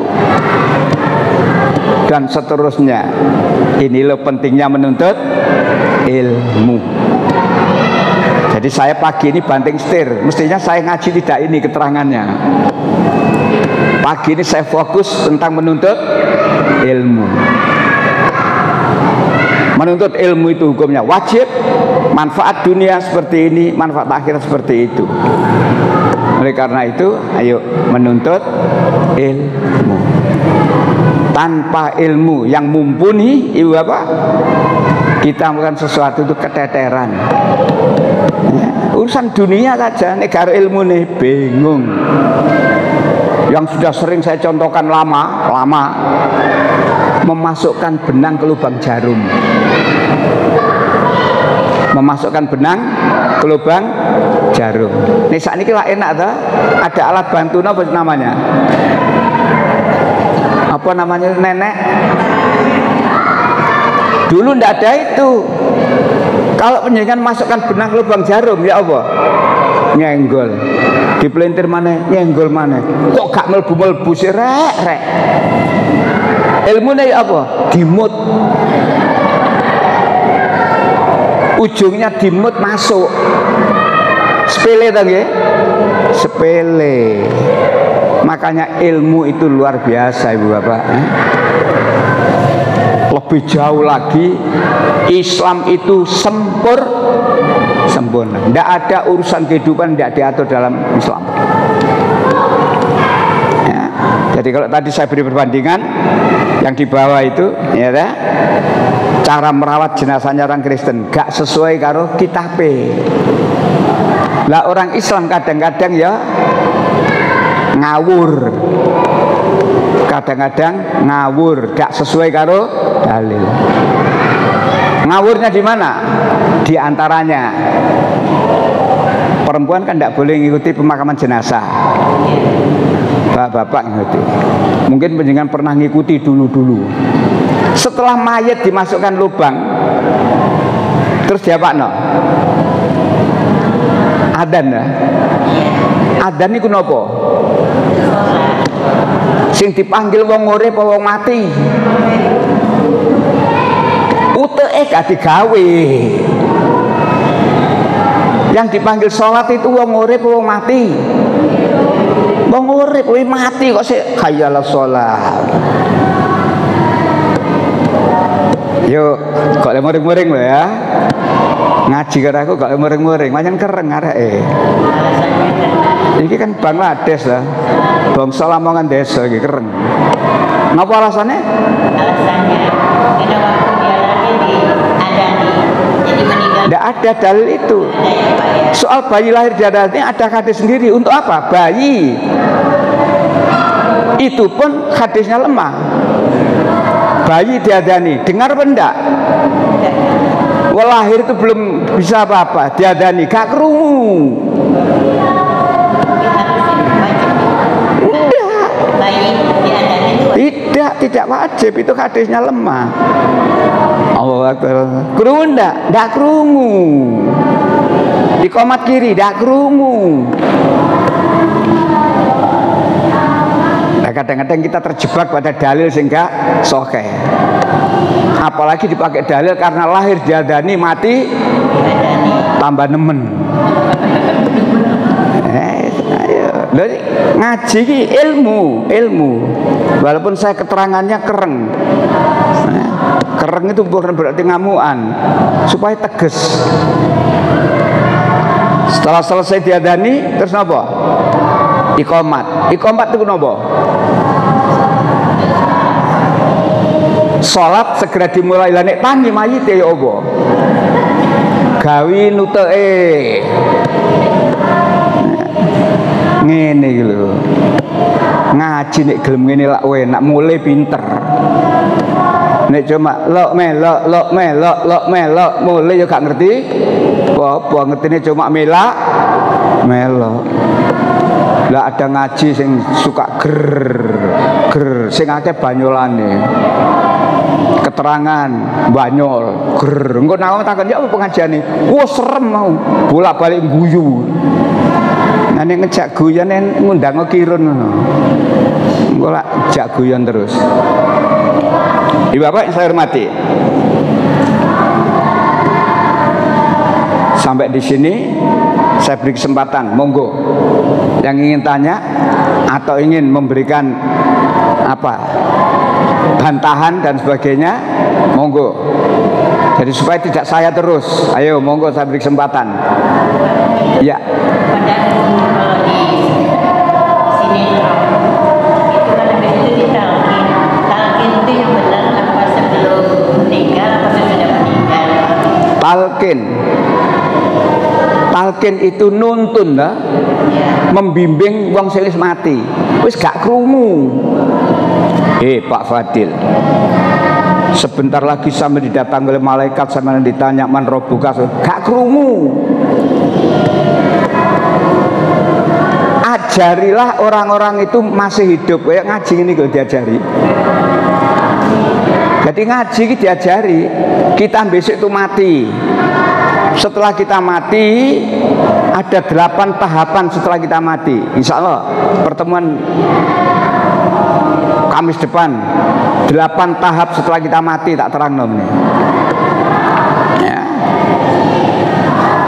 Dan seterusnya. Ini loh pentingnya menuntut ilmu. Jadi saya pagi ini banting setir. Mestinya saya ngaji tidak ini keterangannya. Pagi ini saya fokus tentang menuntut ilmu. Menuntut ilmu itu hukumnya wajib. Manfaat dunia seperti ini, manfaat akhirat seperti itu. Oleh karena itu, ayo menuntut ilmu. Tanpa ilmu yang mumpuni, ibu bapak, kita melakukan sesuatu itu keteteran. Ya, urusan dunia saja, negara ilmu nih bingung. Yang sudah sering saya contohkan lama memasukkan benang ke lubang jarum. Memasukkan benang ke lubang jarum. Nih saat ini lah enak tuh. Ada alat bantu apa namanya? Apa namanya nenek? Dulu ndak ada itu. Kalau penjaringan masukkan benang ke lubang jarum, ya apa? Nyenggol. Dipelintir mana? Nyenggol mana? Kok gak melbu-melbu sih rek? Ilmunya ya apa? Dimut. Ujungnya dimut masuk. Sepele tak ya? Sepele. Makanya ilmu itu luar biasa ibu bapak. Lebih jauh lagi, Islam itu sempurna. Tidak ada urusan kehidupan tidak diatur dalam Islam. Ya. Jadi kalau tadi saya beri perbandingan, yang di bawah itu, ya, cara merawat jenazahnya orang Kristen gak sesuai karo kitabnya. Lah orang Islam kadang-kadang ya ngawur. Kadang-kadang ngawur, gak sesuai karo dalil. Ngawurnya di mana? Di antaranya perempuan kan tidak boleh mengikuti pemakaman jenazah. Bapak-bapak ngikuti. Mungkin penjenengan pernah ngikuti dulu-dulu. Setelah mayat dimasukkan lubang, terus diapakno? Adzan ya. Adzan niku napa? Sing dipanggil wong urip apa wong mati? Uteke gak digawe. Yang dipanggil sholat itu wong urip apa wong mati? Wong urip, kowe mati kok sik hayal sholat. Yuk, kok muring-muring lho ya. Ngaji karo aku kok muring-muring, pancen kereng areke. Iki kan Bangladesh lah. Bangsa Lamongan desa iki kereng. Napa alasannya? Alasannya karena waktu dia lahir diadani, jadi meninggal. Tidak ada dalil itu. Soal bayi lahir diadani ada hadis sendiri. Untuk apa? Bayi itu pun hadisnya lemah. Bayi diadani, dengar apa enggak? Wah, lahir itu belum bisa apa-apa, diadani, gak kerungu. Tidak wajib, itu hadisnya lemah. Allahu Akbar. Kerungu enggak kerungu. Di komat kiri enggak kerungu. Nah, kadang-kadang kita terjebak pada dalil sehingga sahih. Apalagi dipakai dalil karena lahir diadani, mati tambah nemen. Ayo, ngaji ini ilmu. Walaupun saya keterangannya kereng. Kereng itu bukan berarti ngamuan, supaya tegas. Setelah selesai diadani, terus apa? Iqomat itu apa? Sholat segera dimulai. Lah nek tangi mayit ya apa? Gawi nuteke. Ngene iki lho. Ngaji nek gelem ngene lak enak, mulai pinter. Nek cuma lok melok mulai yo gak ngerti apa ngertine cuma melok. Lah ada ngaji sing suka ger sing akeh banyolane. Keterangan banyol ger. Engko nek takon ya apa pengajiane? Wah serem mau. Bolak-balik guyu. Nek ngejak guyon ngundang kirun ngono. Engko lak jak guyon terus. Ibu bapak yang saya hormati, sampai di sini saya beri kesempatan, monggo yang ingin tanya atau ingin memberikan apa bantahan dan sebagainya, monggo. Jadi supaya tidak saya terus, ayo monggo saya beri kesempatan. Ya. Kalau di sini itu kan habis itu ditalkin. Talkin itu yang benar apa sebelum meninggal apa sesudah meninggal? Talkin itu nuntun lah, membimbing wong sing wis mati. Wis gak krungu. Pak Fadil, sebentar lagi sampai didatangi oleh malaikat, sama ditanya man robuka, gak krungu. Ajarilah orang-orang itu masih hidup, kayak ngaji ini kalau diajari. Jadi ngaji ini diajari, kita besok itu mati. Setelah kita mati, ada 8 tahapan setelah kita mati. Insya Allah pertemuan Kamis depan 8 tahap setelah kita mati tak terang nom nih. Ya.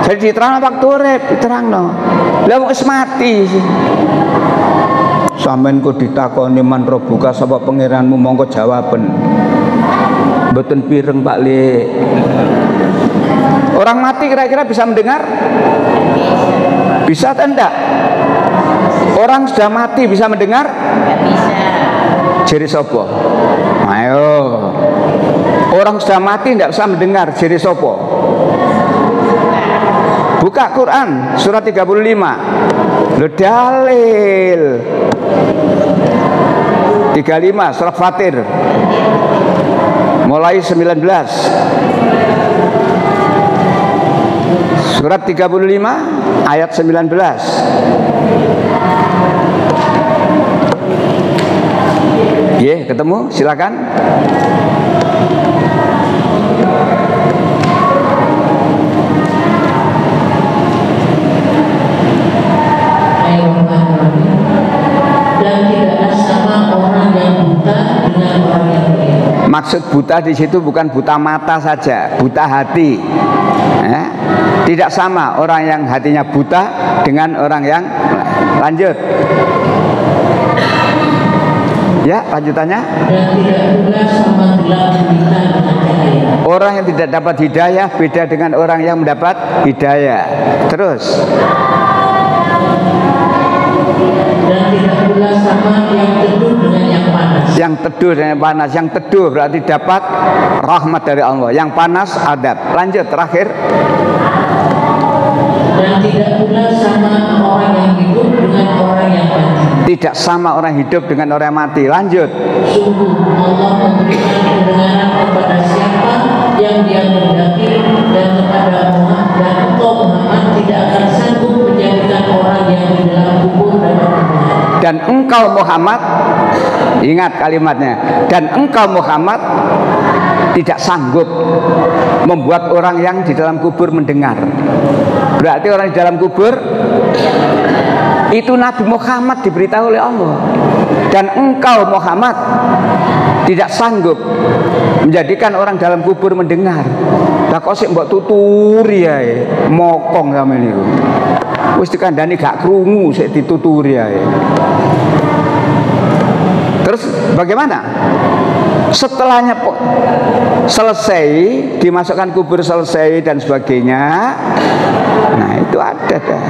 Jadi diterang waktu urip, diterang no. Lah wis mati sih. Sampeyan kok ditakoni man robuka sapa pangeranmu, mongko jawaben. Mboten pireng Pak Le. Orang mati kira-kira bisa mendengar? Bisa atau enggak? Orang sudah mati bisa mendengar? Nggak bisa. Jeri sopo? Ayo. Orang sudah mati tidak bisa mendengar, jeri sopo? Buka Quran surat 35. Lo dalil 35 surat Fatir mulai 19. Surat 35 ayat 19. Ketemu? Silakan. Dan tidaklah sama orang yang buta dengan orang yang lihat. Maksud buta di situ bukan buta mata saja, buta hati. Tidak sama orang yang hatinya buta dengan orang yang lanjut. Ya, lanjutannya. Dan tidak pula sama gelap gulita dengan cahaya. Orang yang tidak dapat hidayah beda dengan orang yang mendapat hidayah. Terus. Dan tidak pula sama yang teduh dengan yang panas. Yang teduh dengan yang panas. Yang teduh berarti dapat rahmat dari Allah. Yang panas adab. Lanjut terakhir. Dan tidak pula sama orang yang hidup dengan orang yang mati. Tidak sama orang hidup dengan orang yang mati. Lanjut. Sungguh Allah memberikan kebenaran kepada siapa yang Dia kehendaki, dan kepada Muhammad, dan engkau Muhammad tidak akan sanggup menjadikan orang yang di dalam kubur dapat kebenaran. Dan engkau Muhammad, ingat kalimatnya, dan engkau Muhammad tidak sanggup membuat orang yang di dalam kubur mendengar. Berarti orang di dalam kubur itu Nabi Muhammad diberitahu oleh Allah. Dan engkau Muhammad tidak sanggup menjadikan orang dalam kubur mendengar. Lah kok sik mbok tuturi ae, mokong sampe niku. Wis dikandani gak krungu sik dituturi ae. Terus bagaimana? Setelahnya selesai, dimasukkan kubur selesai dan sebagainya. Nah, itu ada dah.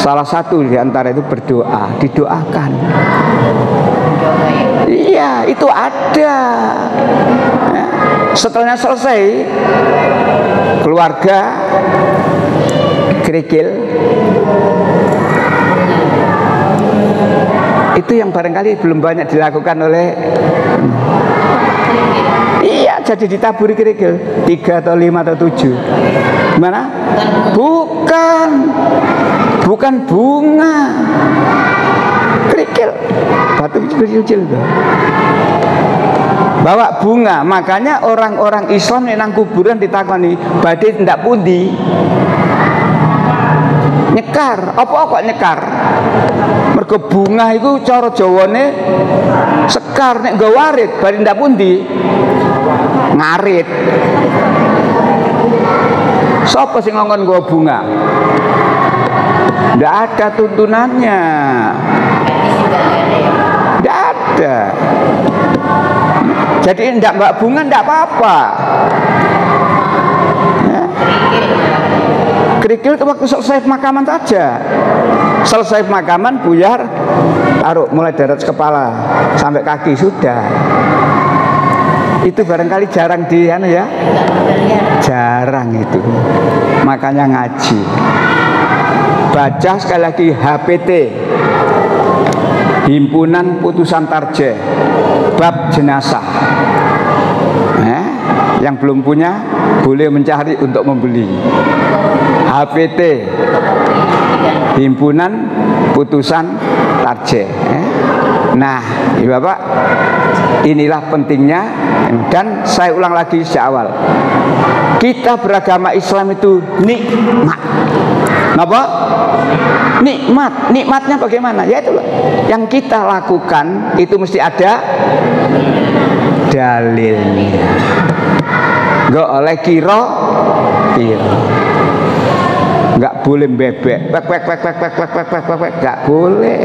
Salah satu di antara itu berdoa, didoakan. Iya, itu ada. Ya. Setelahnya selesai, keluarga kerikil. Itu yang barangkali belum banyak dilakukan oleh. Iya, jadi ditaburi kerikil 3 atau 5 atau 7. Gimana? Bukan bunga. Kerikil. Batu kecil-kecil itu. Bawa bunga. Makanya orang-orang Islam yang kuburan ditakoni, badhe ndak pundi? Nyekar. Apa kok nyekar? Mergo bunga itu cara Jawane sekar, nek nggo warit bari ndak pundi? Ngarit. Sapa sing ngongkon nggo bunga? Ndak ada tuntunannya. Ndak ada. Jadi ndak mbak bunga ndak apa-apa. Ya. Kerikil waktu selesai pemakaman saja. Selesai pemakaman buyar, taruh mulai dari atas kepala sampai kaki sudah. Itu barangkali jarang ya. Jarang itu. Makanya ngaji. Baca sekali lagi HPT, Himpunan Putusan Tarjih, bab jenazah. Yang belum punya boleh mencari untuk membeli. HPT, Himpunan Putusan Tarjih. Nah, Ibu Bapak, inilah pentingnya. Dan saya ulang lagi sejak awal, kita beragama Islam itu nikmat. Kenapa? Nikmat. Nikmatnya bagaimana? Ya itulah yang kita lakukan itu mesti ada dalilnya. Nggak oleh kira. Nggak boleh bebek. Nggak boleh.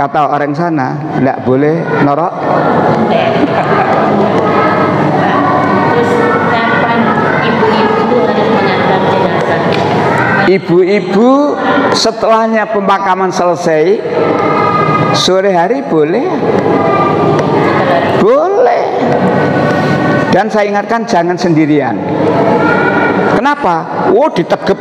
Kata orang sana, nggak boleh norok. Terus kapan ibu-ibu itu harus mengantar jenazah? Ibu-ibu setelahnya pemakaman selesai, sore hari boleh. Boleh. Dan saya ingatkan jangan sendirian. Kenapa? Oh, ditegep.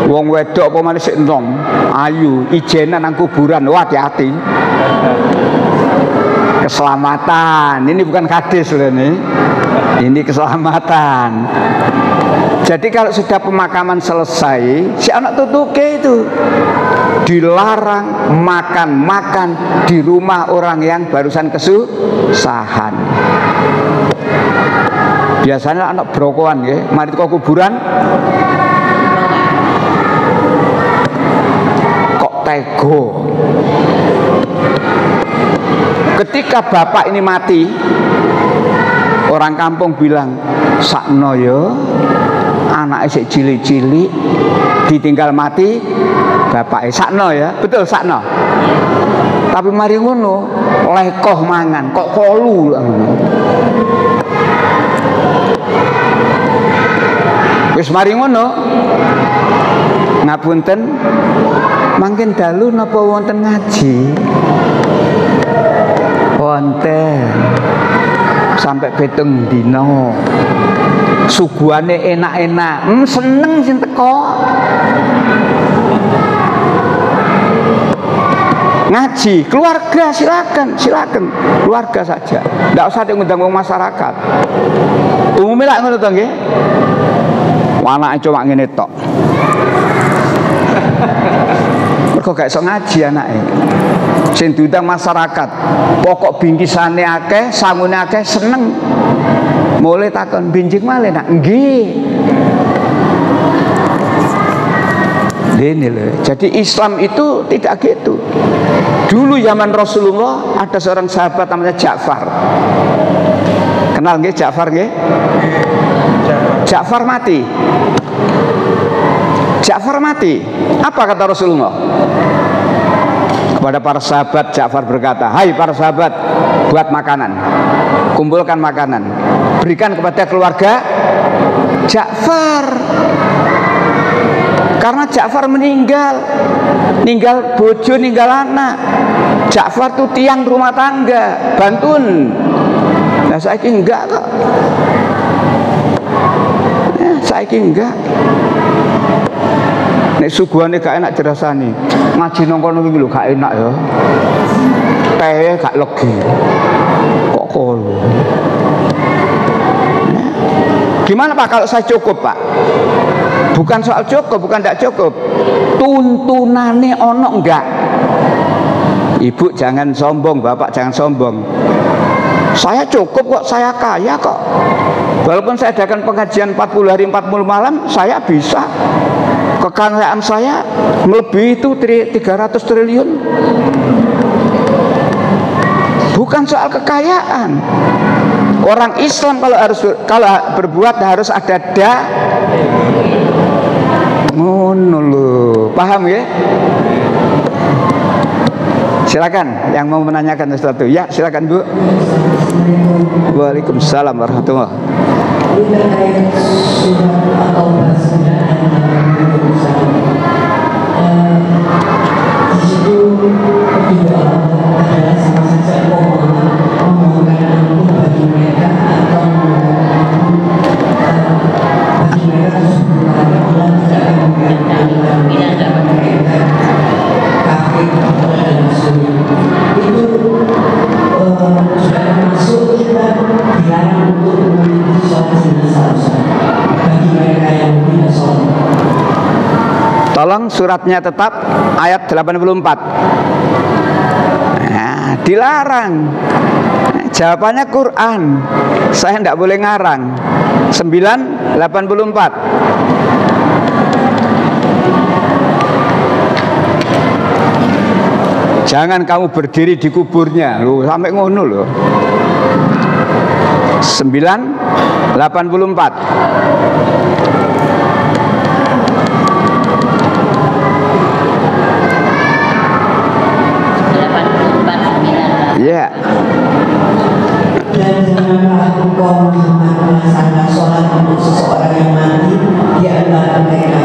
Wong wedok apa maneh sik enom, ayu, ijenan nang kuburan. Wah, hati-hati. Keselamatan. Ini bukan hadis loh ini. Ini keselamatan. Jadi kalau sudah pemakaman selesai, si anak tutuke itu dilarang makan di rumah orang yang barusan kesusahan. Biasanya anak brokoan ya, mari ke kuburan kok tego. Ketika bapak ini mati, orang kampung bilang, sakno yo, anak isik cilik-cilik ditinggal mati, bapak sakno ya, betul sakno. Tapi mari ngono, lekoh mangan, kok kolu. Wis mari ngono, ngapunten, mangken dalu napa wonten ngaji? Wonten. Sampai 7 dina. Suguhane enak-enak. Seneng sing teko. Ngaji, keluarga silakan keluarga saja. Ndak usah ngundang wong masyarakat. Umumnya lak ngono to nggih. Anake cuma ngene tok. Mergo gak iso ngaji anake. Sing diundang masyarakat, pokok bingkisane akeh, sangune akeh, seneng. Mulai takon binjing malih nak nggih. Ini loh. Jadi Islam itu tidak gitu. Dulu zaman Rasulullah ada seorang sahabat namanya Ja'far. Kenal nggih Ja'far nggih? Ja'far mati. Ja'far mati. Apa kata Rasulullah? Kepada para sahabat Ja'far berkata, "Hai para sahabat, buat makanan. Kumpulkan makanan. Berikan kepada keluarga Ja'far." Karena Ja'far meninggal bojo, ninggal anak. Ja'far itu tiang rumah tangga, bantun. Nah saiki enggak kok. Saiki enggak. Nek suguhane gak enak dirasani. Ngaji nang kono iki lho gak enak ya. Teh gak legi. Kok kono. Gimana Pak kalau saya cukup Pak? Bukan soal cukup, bukan tidak cukup. Tuntunane ono enggak? Ibu jangan sombong, bapak jangan sombong. Saya cukup kok, saya kaya kok. Walaupun saya adakan pengajian 40 hari 40 malam, saya bisa. Kekayaan saya melebihi itu 300 triliun. Bukan soal kekayaan. Orang Islam kalau berbuat harus ada ngono lho. Paham ya? Silakan yang mau menanyakan sesuatu. Ya, silakan Bu. Waalaikumsalam warahmatullahi Tolong suratnya tetap ayat 84. Nah, dilarang. Jawabannya Quran. Saya tidak boleh ngarang. 9:84. Jangan kamu berdiri di kuburnya. Loh, sampai ngono loh. 9:84. Ya. Dan janganlah engkau melaksanakan sholat untuk seseorang yang mati di antara mereka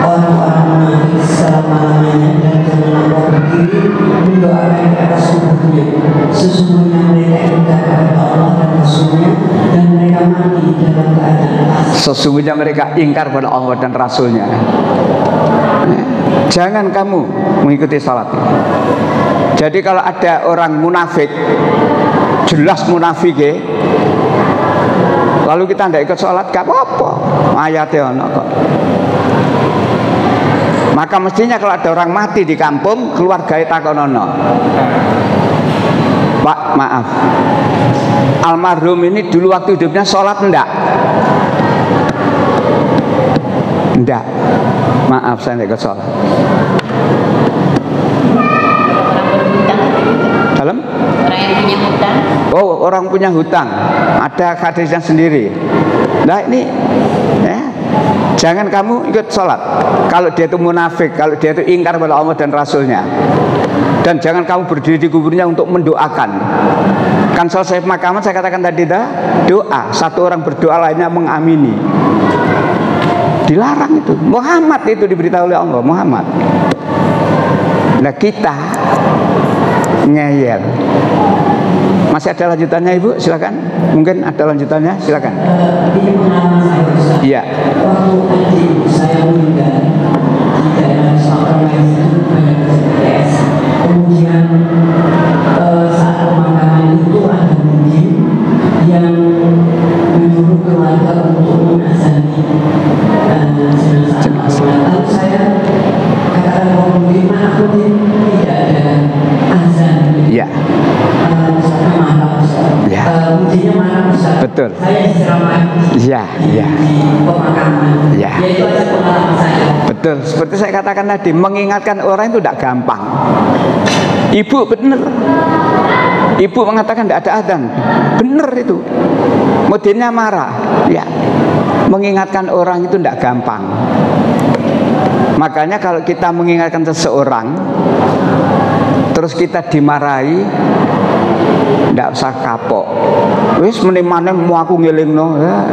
orang-orang munafik selama-lamanya, dan janganlah engkau berdiri mendoakan di atas kuburnya. Sesungguhnya mereka ingkar kepada Allah dan Rasulnya, dan mereka Sesungguhnya mereka ingkar pada Allah dan Rasulnya. Jangan kamu mengikuti sholat. Jadi kalau ada orang munafik, jelas munafik ya, lalu kita tidak ikut sholat, gak apa-apa, ayatnya ono kok. Maka mestinya kalau ada orang mati di kampung, keluarganya takonono, Pak maaf, almarhum ini dulu waktu hidupnya sholat enggak? Enggak, maaf saya tidak ikut sholat. Dalam? Orang yang punya hutang. Oh, orang punya hutang, ada hadisnya sendiri. Nah ini, jangan kamu ikut sholat. Kalau dia itu munafik, kalau dia itu ingkar pada Allah dan Rasulnya. Dan jangan kamu berdiri di kuburnya untuk mendoakan. Kan selesai pemakaman saya katakan tadi doa. Satu orang berdoa lainnya mengamini. Dilarang itu. Muhammad itu diberitahu oleh Allah, Muhammad. Nah kita ngeyel. Masih ada lanjutannya Ibu? Silakan. Mungkin ada lanjutannya, silakan. Ini pengalaman saya Ustaz. Iya. Waktu adik saya meninggal di daerah Selatan itu banyak PTS. Kemudian saat pemakaman itu ada mungkin yang menyuruh keluarga untuk mengazani jenazah. Lalu saya katakan mungkin aku tidak ada azan. Iya. Ya. Ujinya mana Ustaz? Betul. Saya istirahat Iya, iya. di pemakaman. Ya. Yaitu aja pengalaman saya. Betul, seperti saya katakan tadi, mengingatkan orang itu tidak gampang. Ibu benar. Ibu mengatakan tidak ada adzan. Benar itu. Mudinnya marah. Ya. Mengingatkan orang itu tidak gampang. Makanya kalau kita mengingatkan seseorang terus kita dimarahi, tidak usah kapok. Wis menimane mau aku ngelingno. Ya.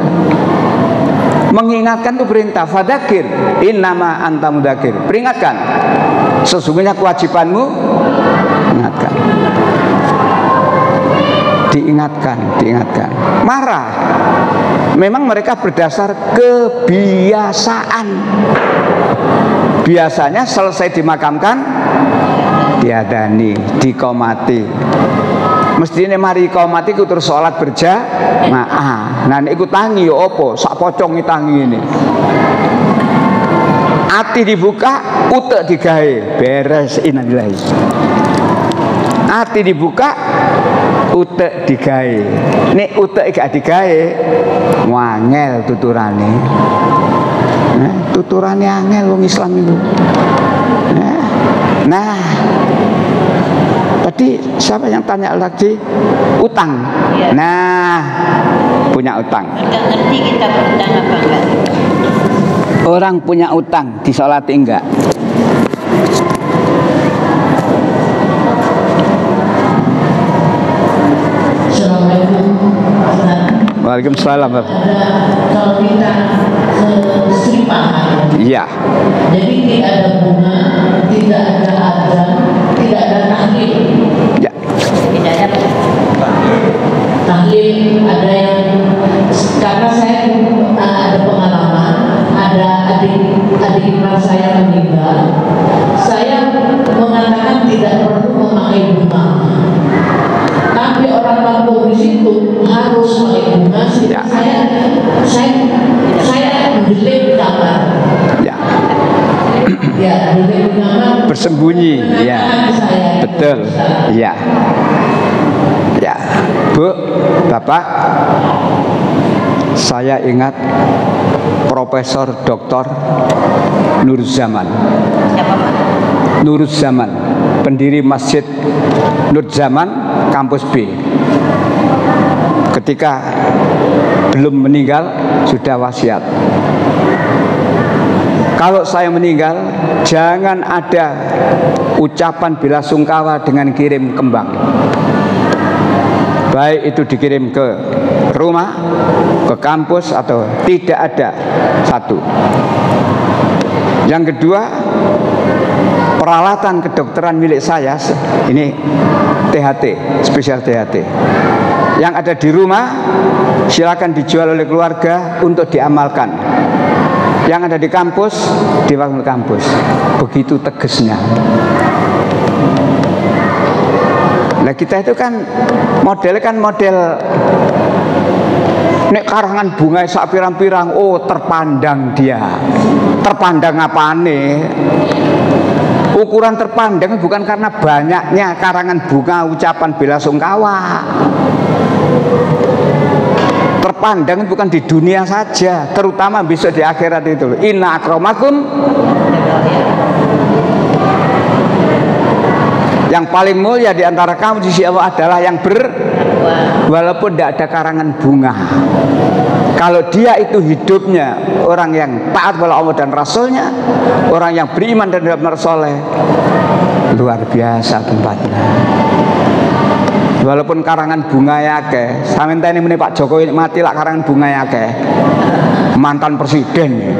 Mengingatkan itu perintah. Fadzakir innama anta mudzakir. Peringatkan. Sesungguhnya kewajibanmu ingatkan. Diingatkan, diingatkan. Marah. Memang mereka berdasar kebiasaan. Biasanya selesai dimakamkan diadani, dikomati. Mestine mari komati ku terus sholat berjamaah. Nah nek iku tangi yo apa? Sak pocong tangi ini. Ati dibuka, utek digawe, beres innalillahi. Ati dibuka, utek digawe. Nek utek gak digawe, wangel tuturane. Tuturane angel wong Islam itu. Nah, tadi siapa yang tanya lagi? Utang. Ya. Nah, punya utang. Enggak ngerti kita berutang apa enggak. Orang punya utang disolati enggak? Assalamualaikum. Waalaikumsalam. Kalau kita seripahan, Iya. jadi tidak ada bunga, tidak ada adzan, tidak ada tahlil. Ya. Tidak ada. Tahlil ada yang karena saya ada pengalaman, ada adik ipar saya meninggal, saya mengatakan tidak perlu memakai bunga. Tapi orang kampung di situ harus pakai bunga. Ya. Saya mendelik di kamar. Ya. Ya, mendelik di kamar. Bersembunyi, ya. Saya. Betul. Ya. Ya. Bu, Bapak, saya ingat Profesor Dr. Nur Zaman. Siapa Pak? Nur Zaman, pendiri Masjid Nur Zaman kampus B. Ketika belum meninggal sudah wasiat. Kalau saya meninggal, jangan ada ucapan bela sungkawa dengan kirim kembang. Baik itu dikirim ke rumah, ke kampus atau tidak ada satu. Yang kedua, peralatan kedokteran milik saya ini THT, spesial THT. Yang ada di rumah silakan dijual oleh keluarga untuk diamalkan. Yang ada di kampus diwakil kampus. Begitu tegasnya. Nah kita itu kan model nek karangan bunga sak pirang-pirang, oh terpandang dia. Terpandang apane? Ukuran terpandang bukan karena banyaknya karangan bunga ucapan bela sungkawa. Terpandang bukan di dunia saja, terutama besok di akhirat itu. Inna akramakum, yang paling mulia di antara kamu di sisi Allah adalah yang walaupun tidak ada karangan bunga. Kalau dia itu hidupnya orang yang taat kepada Allah dan Rasulnya, orang yang beriman dan benar-benar soleh, luar biasa tempatnya. Walaupun karangan bunga ya ke, sampai ini Pak Jokowi mati lah karangan bunga ya ke, mantan presiden.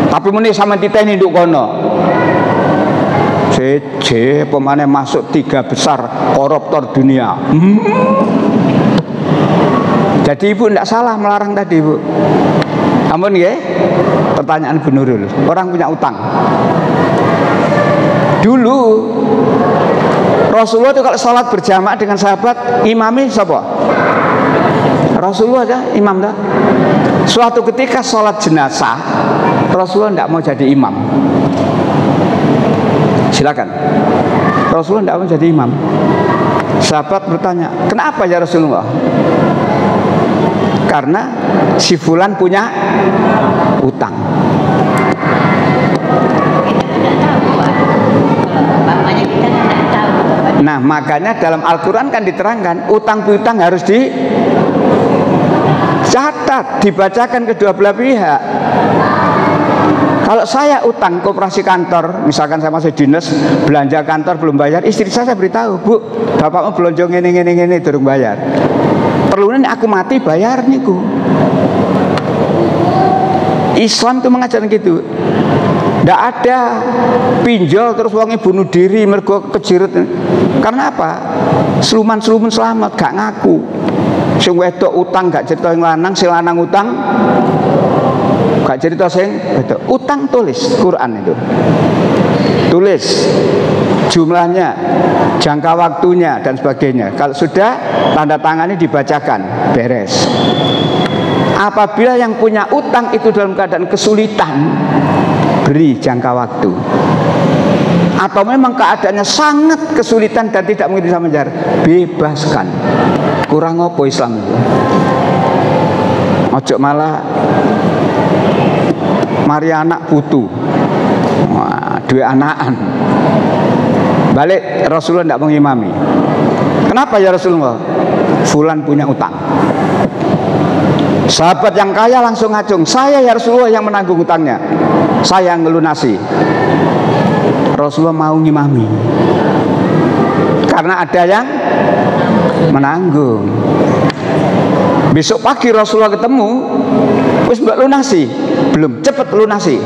Tapi muni sama kita ini nduk kono. CJ pemane masuk 3 besar koruptor dunia. Jadi ibu tidak salah melarang tadi, Bu. Ampun ya. Pertanyaan Bu Nurul. Orang punya utang. Dulu Rasulullah itu kalau sholat berjamaah dengan sahabat, imami siapa? Rasulullah aja imam dah. Suatu ketika sholat jenazah, Rasulullah tidak mau jadi imam. Silakan. Rasulullah tidak mau jadi imam. Sahabat bertanya, kenapa ya Rasulullah? Karena si fulan punya utang. Nah makanya dalam Al-Quran kan diterangkan utang piutang harus dicatat, dibacakan kedua belah pihak. Kalau saya utang koperasi kantor, misalkan saya masih dinas, belanja kantor belum bayar, istri saya beritahu, Bu, bapakmu belanja ngene durung bayar. Perlunya aku mati bayar niku. Islam itu mengajarkan gitu. Tidak ada pinjol terus wonge bunuh diri mergo kejiret. Karena apa? Seluman-seluman selamat gak ngaku. Sing wedok utang gak cerita yang lanang, sing lanang utang gak cerita sing wedok. Utang tulis Quran itu. Tulis jumlahnya, jangka waktunya dan sebagainya. Kalau sudah tanda tangannya dibacakan, beres. Apabila yang punya utang itu dalam keadaan kesulitan, beri jangka waktu. Atau memang keadaannya sangat kesulitan dan tidak mungkin bisa menjar, bebaskan. Kurang apa Islam itu? Ojo malah mari anak putu, wah, dua anakan. Balik Rasulullah tidak mengimami. Kenapa ya Rasulullah? Fulan punya utang. Sahabat yang kaya langsung ngacung, saya ya Rasulullah yang menanggung utangnya, saya yang ngelunasi. Rasulullah mau ngimami karena ada yang menanggung. Besok pagi Rasulullah ketemu, wis mbak lunasi, belum, cepet lunasi.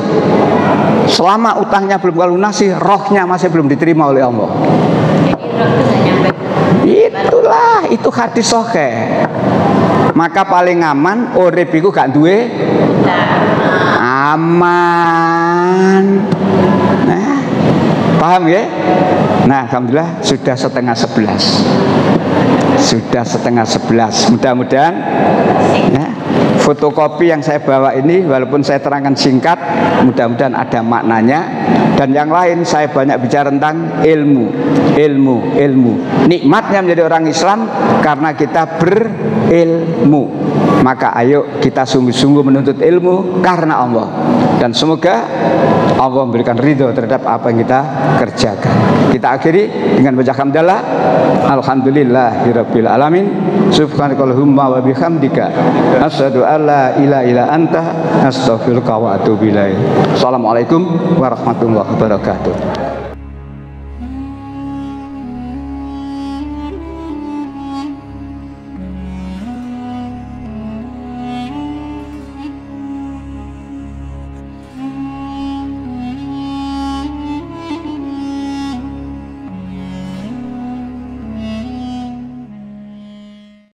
Selama utangnya belum lunasi, rohnya masih belum diterima oleh Allah. Itulah, itu hadis sahih. Maka paling aman urip iku gak duwe aman. Nah, paham ya? Nah, alhamdulillah sudah 10:30. Sudah 10:30. Mudah-mudahan ya, fotokopi yang saya bawa ini walaupun saya terangkan singkat, mudah-mudahan ada maknanya. Dan yang lain saya banyak bicara tentang ilmu. Nikmatnya menjadi orang Islam karena kita berilmu. Maka ayo kita sungguh-sungguh menuntut ilmu karena Allah. Dan semoga Allah memberikan ridho terhadap apa yang kita kerjakan. Kita akhiri dengan baca hamdalah. Alhamdulillahirabbil alamin. Subhanakallahumma wa bihamdika asyhadu an la ilaha illa anta astaghfiruka wa atubu ilaik. Assalamualaikum warahmatullahi wabarakatuh.